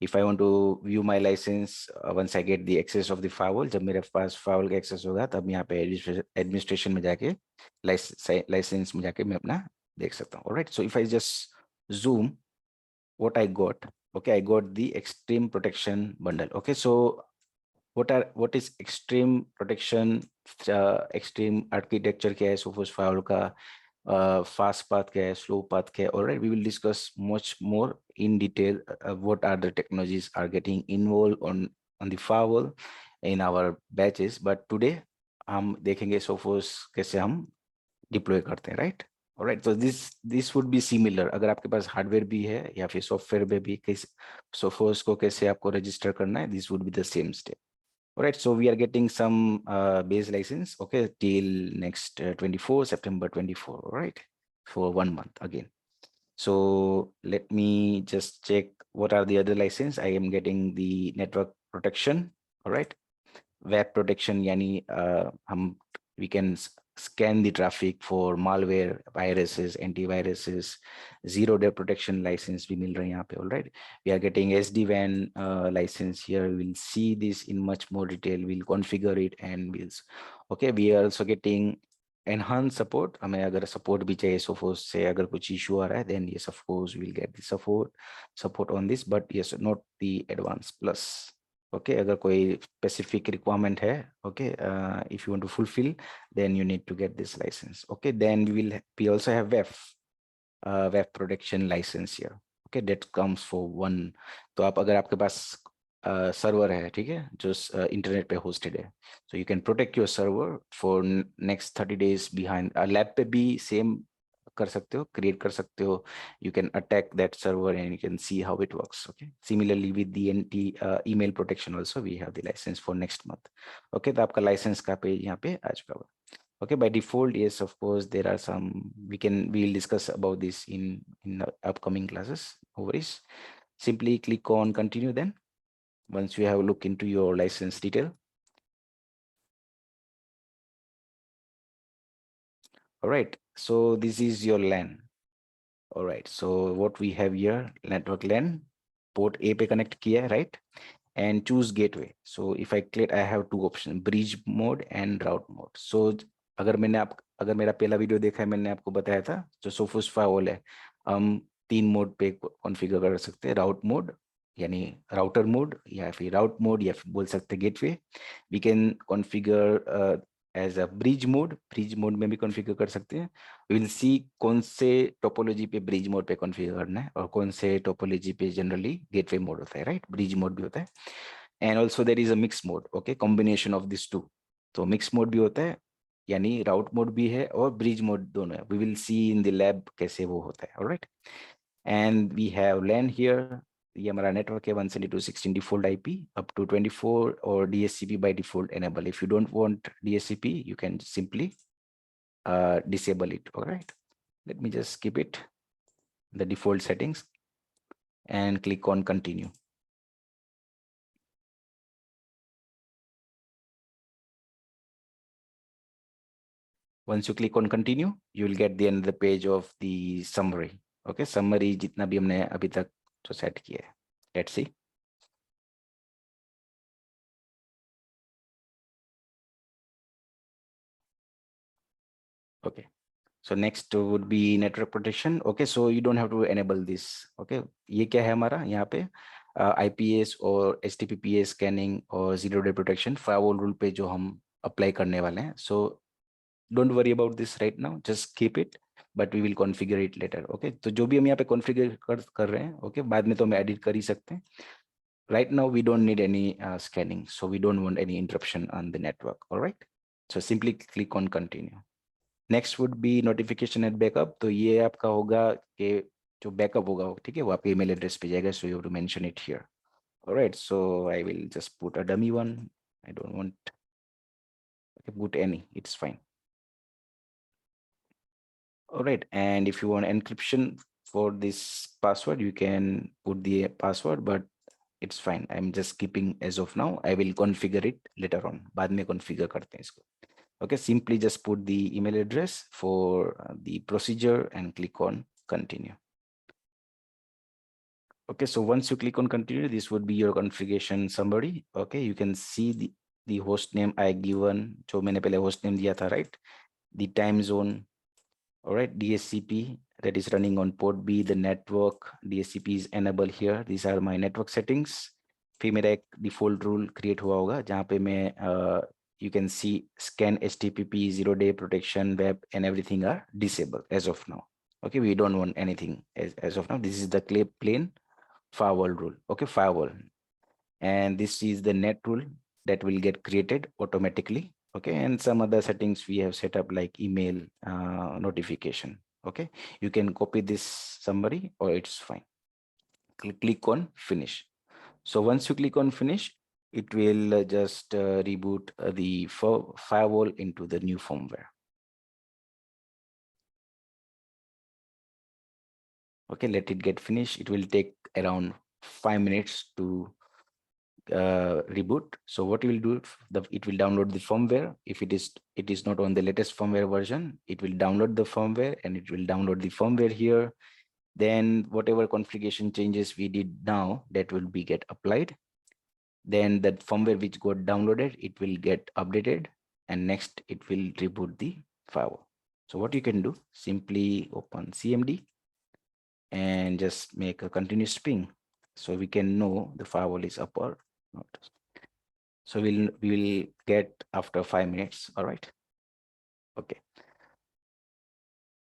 if I want to view my license once I get the access of the firewall, जब मेरे पास firewall का access होगा तब यहाँ पे administration में जाके license में जाके मैं अपना देख सकता हूँ. All right, so if I just zoom what I got, okay, I got the extreme protection bundle. Okay, so what is extreme protection, extreme architecture क्या है Sophos firewall का, fast path क्या है, slow path क्या है. All right, we will discuss much more in detail what are the technologies are getting involved on the firewall in our batches. But today हम देखेंगे Sophos कैसे हम deploy करते हैं, राइट? ऑलराइट, तो दिस वुड बी सिमिलर. अगर आपके पास hardware भी है या फिर सॉफ्टवेयर में भी कैसे Sophos को कैसे आपको रजिस्टर करना है, this would be the same step. Alright, so we are getting some base license, okay, till next 24 September 24, all right, for 1 month again. So let me just check what are the other license. I am getting the network protection, all right, web protection, yani we can scan the traffic for malware, viruses, antiviruses. Zero day protection license भी मिल रहा है यहाँ पे. All right, we are getting SDWAN license here. We'll see this in much more detail. We'll configure it and we'll okay. We are also getting enhanced support. हमें अगर support भी चाहिए Sophos से, अगर कुछ issue आ रहा है, then yes of course we'll get the support on this, but yes, not the advanced plus. Okay, अगर कोई specific requirement है, okay, if you want to fulfill, then you need to get this license. Okay, then we also have web protection license here. Okay, that comes for one. तो आप अगर आपके पास server है, ठीक है, जो इंटरनेट पे hosted है, so you can protect your server for next 30 days behind. Lab पे भी same कर सकते हो, क्रिएट कर सकते हो. You can attack that server and you can see how it works. Okay, similarly with the email protection also we have the license for next month. Okay, तो आपका license का पेज यहाँ पे आ चुका हुआ. Okay, by default, yes, of course, there are some, we'll discuss about this in the upcoming classes. No worries. Simply click on continue then, once you have a look into your license detail. All right, so this is your LAN. All right, so what we have here, network LAN, port A पे connect किया है, right? And choose gateway. So if I click, I have two options, bridge mode and route mode. So अगर मेरा पहला video देखा है, मैंने आपको बताया था जो Sophos firewall है, हम 3 मोड पे कॉन्फ़िगर कर सकते हैं. राउट मोड यानी राउटर मोड, या फिर राउट मोड, या फिर बोल सकते हैं gateway. We can configure as a bridge mode में भी कॉन्फ़िगर कर सकते हैं. विल सी कौन से टोपोलॉजी पे ब्रिज मोड पे कॉन्फ़िगर करना है और कौन से टोपोलॉजी पे जनरली गेटवे मोड होता है, राइट? ब्रिज मोड भी होता है. And also there is a mix mode, okay, combination of this two. तो मिक्स मोड भी होता है, यानी राउट मोड भी है और ब्रिज मोड दोनों है. We will see in the lab कैसे वो होता है. Alright, and we have LAN here. ये हमारा नेटवर्क है 172.16 डिफॉल्ट आईपी अप टू 24, और DHCP by default enable. If you don't want DHCP you can simply disable it. All right, let me just skip it, the default settings, and click on continue. Once you click on continue, you will get the another page of the summary. Okay, summary जितना भी हमने अभी तक जो set किया है. Let's see. Okay, so next would be network protection. Okay, so you don't have to enable this. Okay, ये क्या है हमारा यहाँ पे IPS और HTTPS स्कैनिंग और zero day protection firewall rule पे जो हम अप्लाई करने वाले हैं. So don't worry about this right now, just keep it, but we will configure it later. Okay, तो जो भी हम यहाँ पे कॉन्फ़िगर कर रहे हैं, okay, बाद में तो हम एडिट कर ही सकते हैं. right now we don't need any scanning, so we don't want any interruption on the network. All right, so simply click on continue. Next would be notification and backup. तो ये आपका होगा कि जो backup होगा, ठीक है, वो आपके email address पे जाएगा, so you have to mention it here. All right, so I will just put a dummy one. I don't want to put any, it's fine. All right, and if you want encryption for this password, you can put the password, but it's fine. I'm just keeping as of now. I will configure it later on. बाद में configure करते हैं इसको. Okay, simply just put the email address for the procedure and click on continue. Okay, so once you click on continue, this would be your configuration summary. Okay, you can see the host name I given, जो मैंने पहले host name दिया था, right? The time zone, all right, DSCP that is running on port B, the network, DSCP is enabled here. These are my network settings. फिर मेरा एक default rule create हुआ होगा जहाँ पे मैं you can see scan HTTP, 0-day protection, web, and everything are disabled as of now. Okay, we don't want anything as of now. This is the plain firewall rule. Okay, firewall. And this is the net rule that will get created automatically. Okay, and some other settings we have set up like email notification. Okay, you can copy this summary or it's fine. Click on finish. So once you click on finish, it will just reboot the firewall into the new firmware. Okay, let it get finished. It will take around 5 minutes to reboot. So what you will do, it will download the firmware. If it is not on the latest firmware version, it will download the firmware and it will download the firmware here. Then whatever configuration changes we did now, that will be get applied. Then that firmware which got downloaded, it will get updated, and next it will reboot the firewall. So what you can do, simply open CMD and just make a continuous ping so we can know the firewall is up or not. So we will get after 5 minutes. All right. Okay.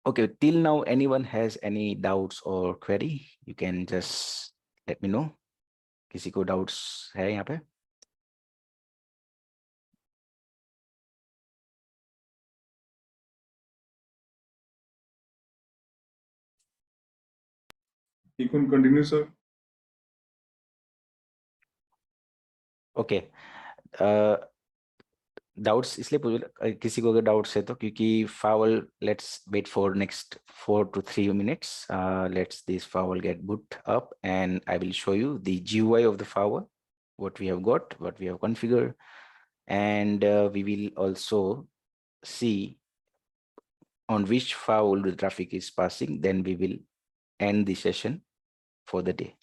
Okay, till now anyone has any doubts or query, you can just let me know. किसी को doubts है यहाँ पे? You can continue, sir. Okay. Doubts इसलिए पूछ, किसी को अगर डाउट्स है तो, क्योंकि firewall, let's wait for next 4 to 3 minutes. Let's this firewall get boot up and I will show you the GUI of the firewall, what we have got, what we have configured, and we will also see on which firewall the traffic is passing. Then we will end the session for the day.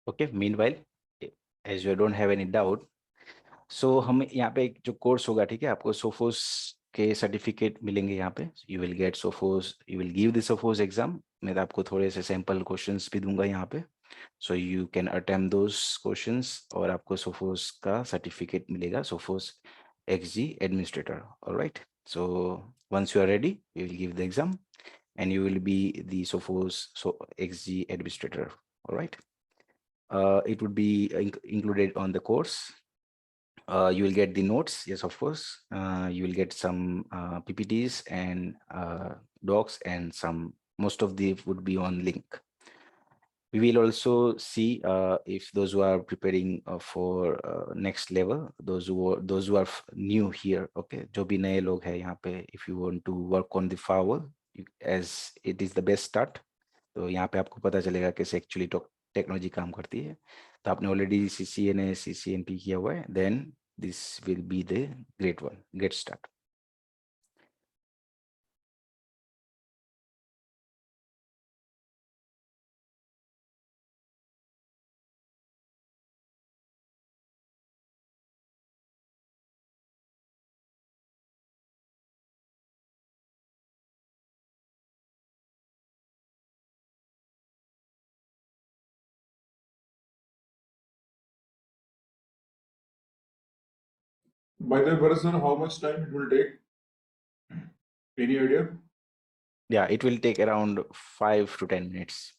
Okay, meanwhile, as you don't have any doubt, so हम यहाँ पे एक जो course होगा, ठीक है, आपको Sophos के सर्टिफिकेट मिलेंगे यहाँ पे. You will get Sophos, you will give the Sophos exam. मैं तो आपको थोड़े से सैंपल क्वेश्चंस भी दूंगा यहाँ पे, so you can attempt those questions और आपको सोफोस का सर्टिफिकेट मिलेगा, Sophos XG administrator. Alright, so once you are ready, you will give the exam and you will be the Sophos XG administrator. All right. It would be included on the course. You will get the notes, yes, of course. You will get some PPTs and docs, and some, most of the would be on link. We will also see if those who are preparing for next level, those who are new here, okay, जो भी नए लोग हैं यहाँ पे, if you want to work on the firewall, as it is the best start. तो यहाँ पे आपको पता चलेगा कैसे एक्चुअली टेक्नोलॉजी काम करती है. तो आपने ऑलरेडी CCNA CCNP किया हुआ है, then this will be the great one, get start. By the way, sir, how much time it will take? Any idea? Yeah, it will take around 5 to 10 minutes.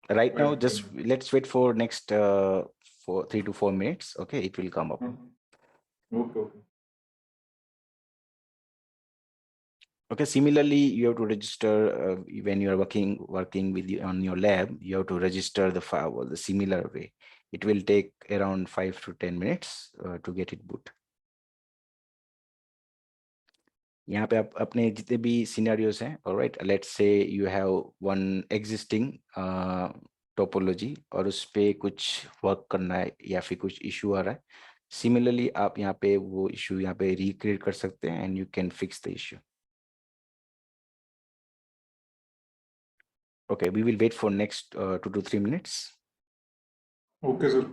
Right 5 now, to 10 just minutes. let's wait for next 3 to 4 minutes. Okay, it will come up. Okay, okay. Okay, similarly, you have to register when you are working with you on your lab. You have to register the firewall the similar way. It will take around 5 to 10 minutes to get it boot. यहाँ पे आप अपने जितने भी scenarios हैं, alright, let's say you have one existing topology और उस पे कुछ वर्क करना है या फिर कुछ इशू आ रहा है, सिमिलरली आप यहाँ पे वो इशू यहाँ पे रिक्रिएट कर सकते हैं and you can fix the issue. Okay, we will wait for next 2 to 3 minutes. Okay, sir.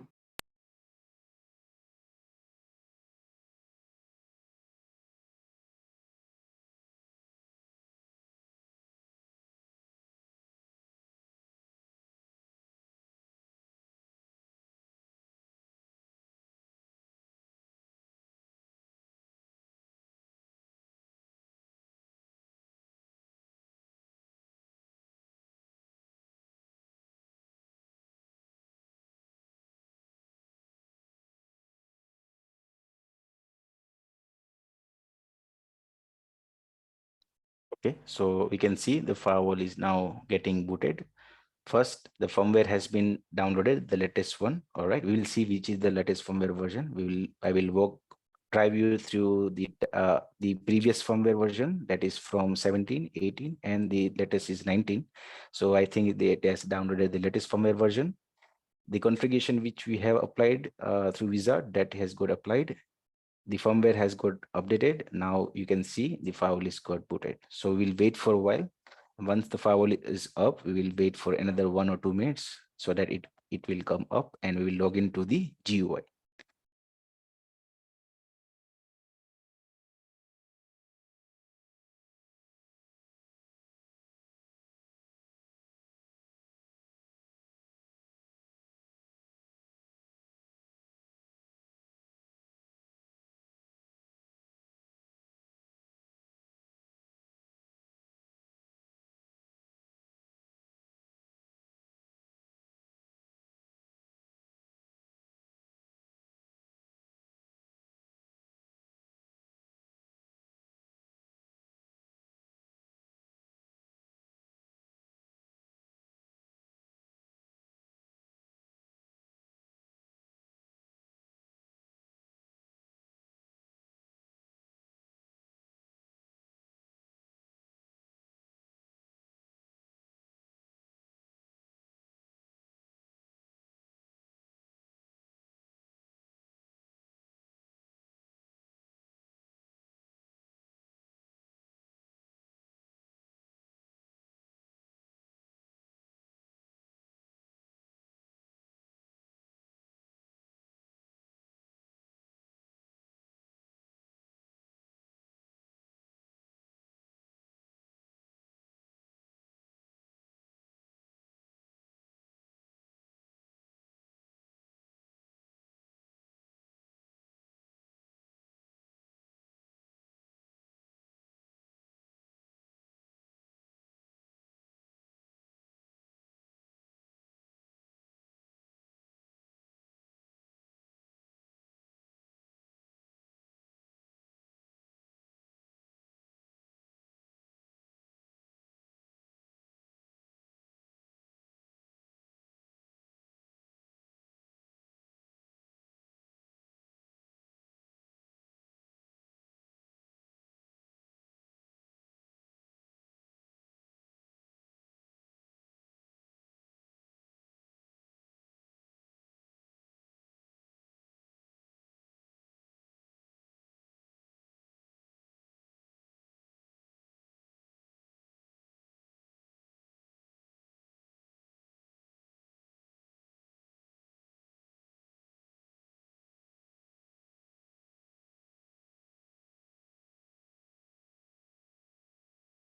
Okay, so we can see the firewall is now getting booted. First, the firmware has been downloaded, the latest one. All right, we will see which is the latest firmware version. I will drive you through the previous firmware version, that is from 17, 18, and the latest is 19. So I think it has downloaded the latest firmware version. The configuration which we have applied through Wizard, that has got applied. The firmware has got updated. Now you can see the firewall is got booted. So we'll wait for a while. Once the firewall is up, we will wait for another 1 or 2 minutes so that it will come up and we will log into the GUI.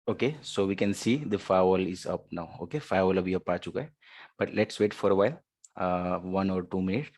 Okay, so we can see the firewall is up now. Okay, firewall अभी up आ चुका है, but let's wait for a while, 1 or 2 minutes.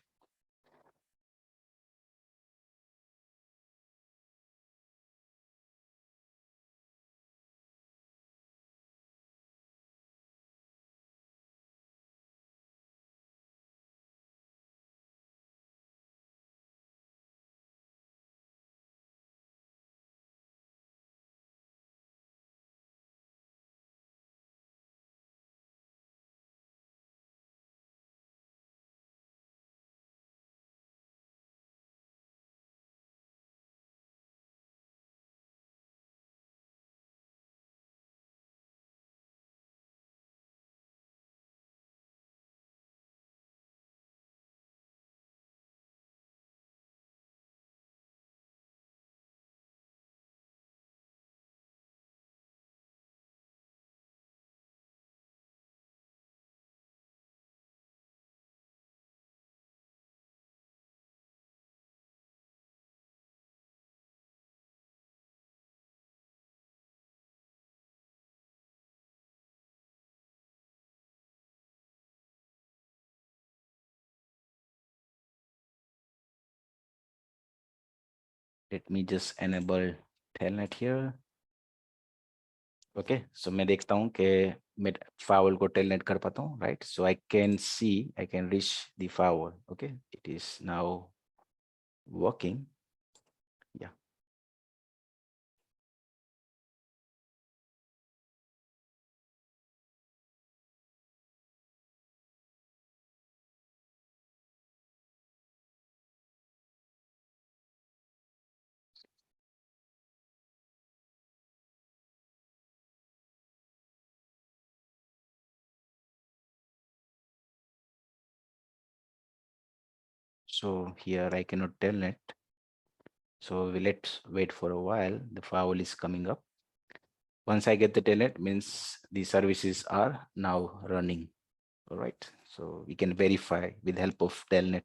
Let me just enable telnet here. Okay, so मैं देखता हूँ कि मैं firewall को telnet कर पाता हूँ, right? So I can see, I can reach the firewall. Okay, it is now working. Yeah. So here I cannot telnet. So let's wait for a while. The firewall is coming up. Once I get the telnet, means the services are now running. All right. So we can verify with the help of telnet.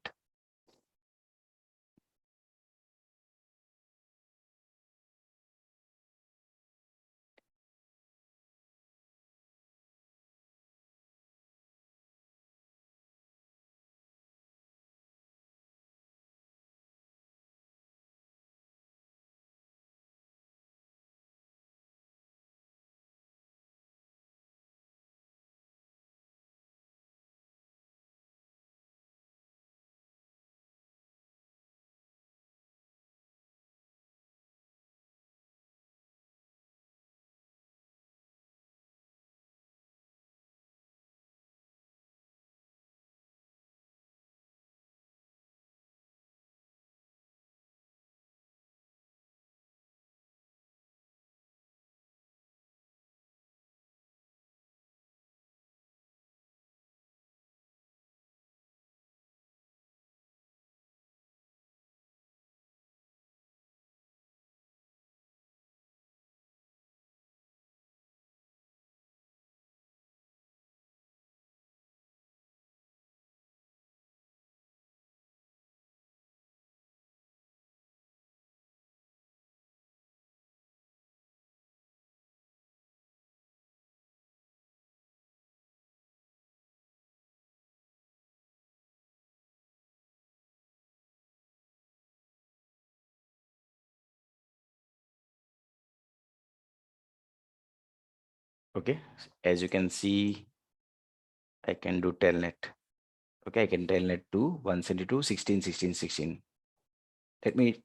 Okay. As you can see, I can do telnet. Okay, I can telnet to 172.16.16.16. Let me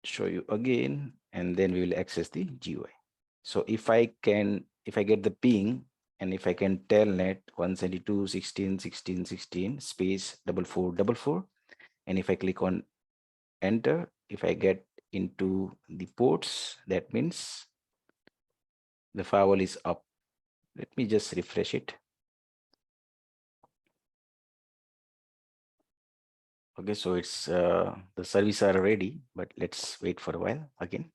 show you again, and then we will access the GUI. So if I get the ping, and if I can telnet 172.16.16.16 space 4444, and if I click on enter, if I get into the ports, that means the firewall is up. Let me just refresh it. Okay, so it's the services are ready, but let's wait for a while again.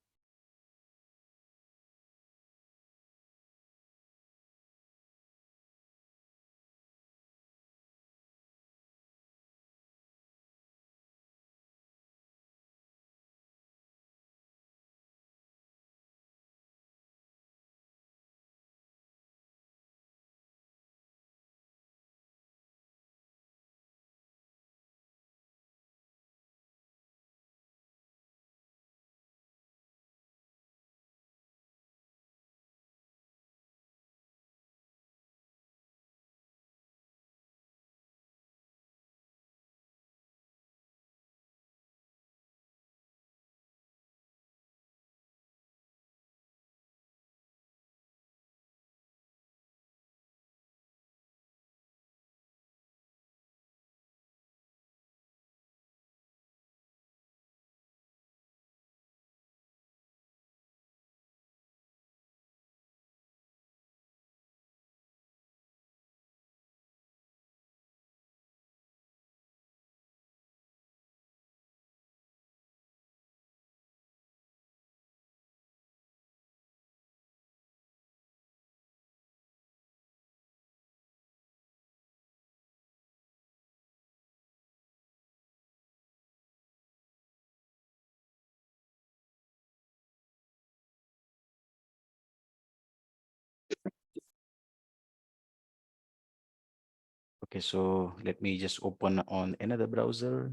Okay, so let me just open on another browser.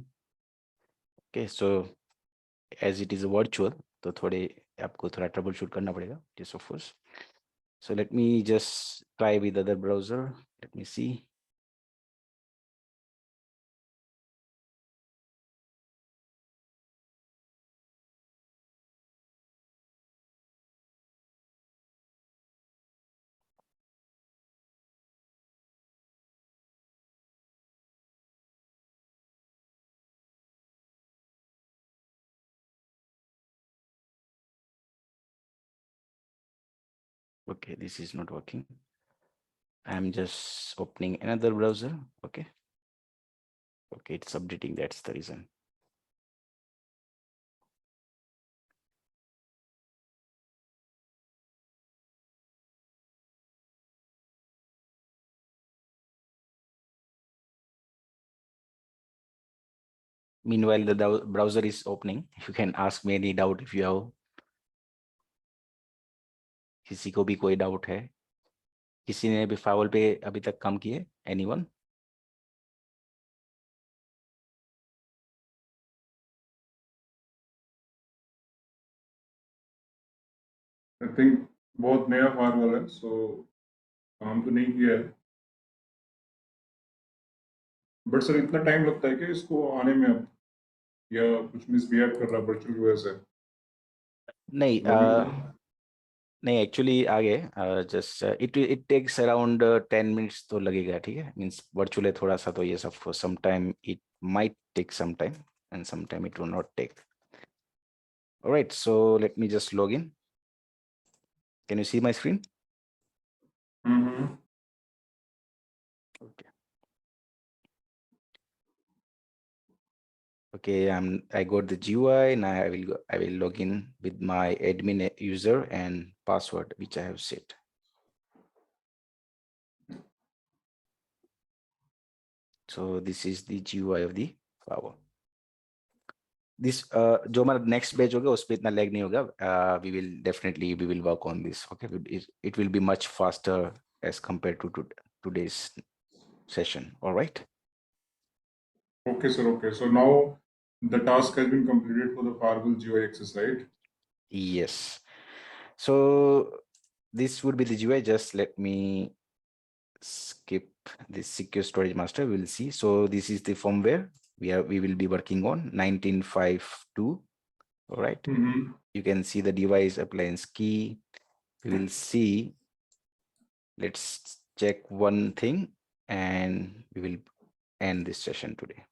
Okay, so as it is a virtual, तो थोड़े आपको थोड़ा troubleshoot करना पड़ेगा, Sophos. So let me just try with other browser. Let me see. Okay, this is not working. I'm just opening another browser. Okay. Okay, it's updating. That's the reason. Meanwhile, the browser is opening. You can ask me any doubt if you have. किसी को भी कोई doubt है? किसी ने भी फाइवल पे अभी तक काम किए? Anyone? I think बहुत नया फायरवॉल है, so काम तो नहीं किया है. बट सर इतना टाइम लगता है कि इसको आने में अब, या कुछ मिसबिहेव कर रहा है वर्चुअल की वजह से? नहीं, नहीं एक्चुअली आगे just it takes around 10 minutes तो लगेगा, ठीक है. मींस वर्चुअल है थोड़ा सा, तो ये सब for some time it might take some time and some time it will not take. Alright, so let me just log in. Can you see my screen? Okay. Okay, I got the GUI. Now I will log in with my admin user and password which I have set. So this is the GUI of the firewall. This जो हमारा next page होगा उस पे इतना lag नहीं होगा. We will work on this. Okay, it will be much faster as compared to today's session. All right. Okay, sir. Okay, so now the task has been completed for the firewall GUI access, right? Yes. So this would be the GUI. Just let me skip this secure storage master. We'll see. So this is the firmware we will be working on 1952. All right. You can see the device appliance key. We will see. Let's check one thing and we will end this session today.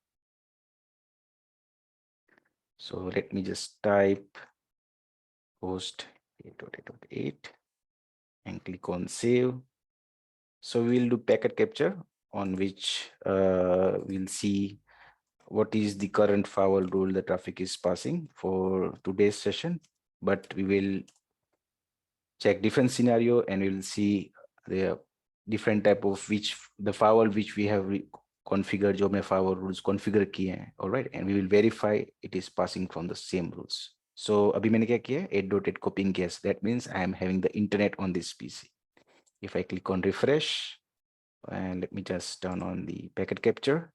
So let me just type host 8.8.8 and click on save. So we'll do packet capture, on which we'll see what is the current firewall rule the traffic is passing for today's session. But we will check different scenario and we will see the different type of the firewall which we have configured, जो हमने firewall rules configure किए हैं. All right, and we will verify it is passing from the same rules. So अभी मैंने क्या किया? 8.8 को ping किया. That means I am having the internet on this PC. If I click on refresh, and let me just turn on the packet capture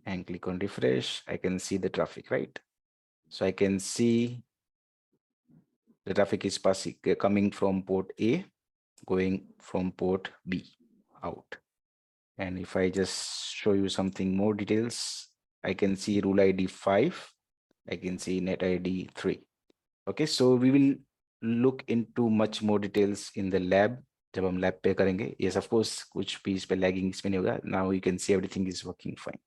and click on refresh, I can see the traffic, right? So I can see the traffic is passing, coming from port A, going from port B out. And if I just show you something more details, I can see rule ID 5, I can see net ID 3. Okay, so we will look into much more details in the lab. जब हम lab पे करेंगे, yes, of course, कुछ भी इस पे lagging इसमें नहीं होगा. Now you can see everything is working fine.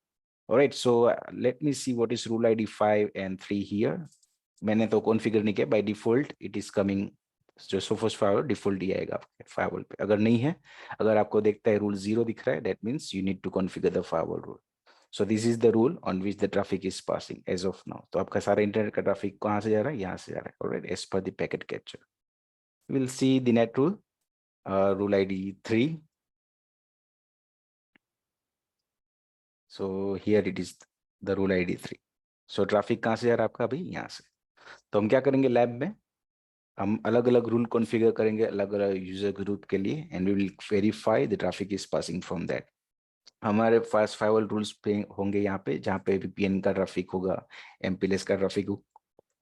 All right, so let me see what is rule ID 5 and 3 here. मैंने तो configure नहीं किया. By default, it is coming. जो Sophos Firewall default ही आएगा आपके firewall पे. अगर नहीं है, अगर आपको देखता है rule 0 दिख रहा है, that means you need to configure the firewall rule. So this is the rule on which the traffic is passing as of now. तो आपका सारा इंटरनेट का ट्रैफिक कहाँ से जा रहा है? यहाँ से जा रहा है. All right, as per the packet capture. We'll see the net rule, rule ID 3. So here it is the rule ID 3. So traffic कहाँ से जा रहा है आपका? अभी यहाँ से. तो हम क्या करेंगे लैब में? हम अलग अलग रूल कॉन्फ़िगर करेंगे अलग अलग यूजर ग्रुप के लिए, and we will verify the traffic is passing from that. हमारे पास फायरवॉल रूल्स पे होंगे यहाँ पे, जहाँ पे VPN का ट्रैफिक होगा, MPLS का ट्रैफिक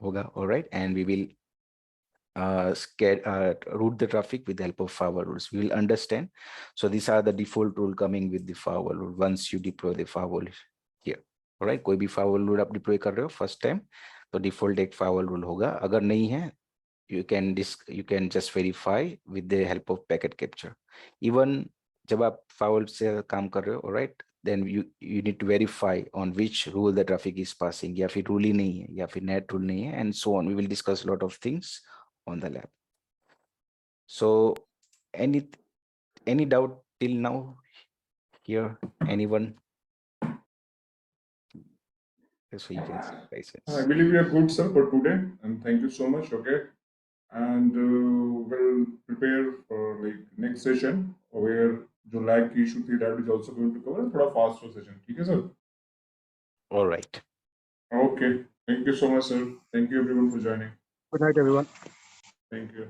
होगा, alright, and we will route the traffic with the help of firewall rules. We will understand. So these are the default rule coming with the firewall rule once you deploy the firewall here. Alright, कोई भी firewall rule आप deploy कर रहे हो first time, तो default एक firewall rule होगा. अगर नहीं है, you can just verify with the help of packet capture. Even जब आप firewall से काम कर रहे हो, alright, then you need to verify on which rule the traffic is passing. या फिर rule ही नहीं है, या फिर net rule नहीं है, and so on. We will discuss a lot of things on the lab. So any doubt till now here? Anyone? So you can see. I believe we are good, sir, for today, and thank you so much. Okay, and we'll prepare for like next session where जो lag की issue थी that is also going to cover थोड़ा faster session. ठीक है sir? All right. Okay. Thank you so much, sir. Thank you everyone for joining. Good night, everyone. Thank you.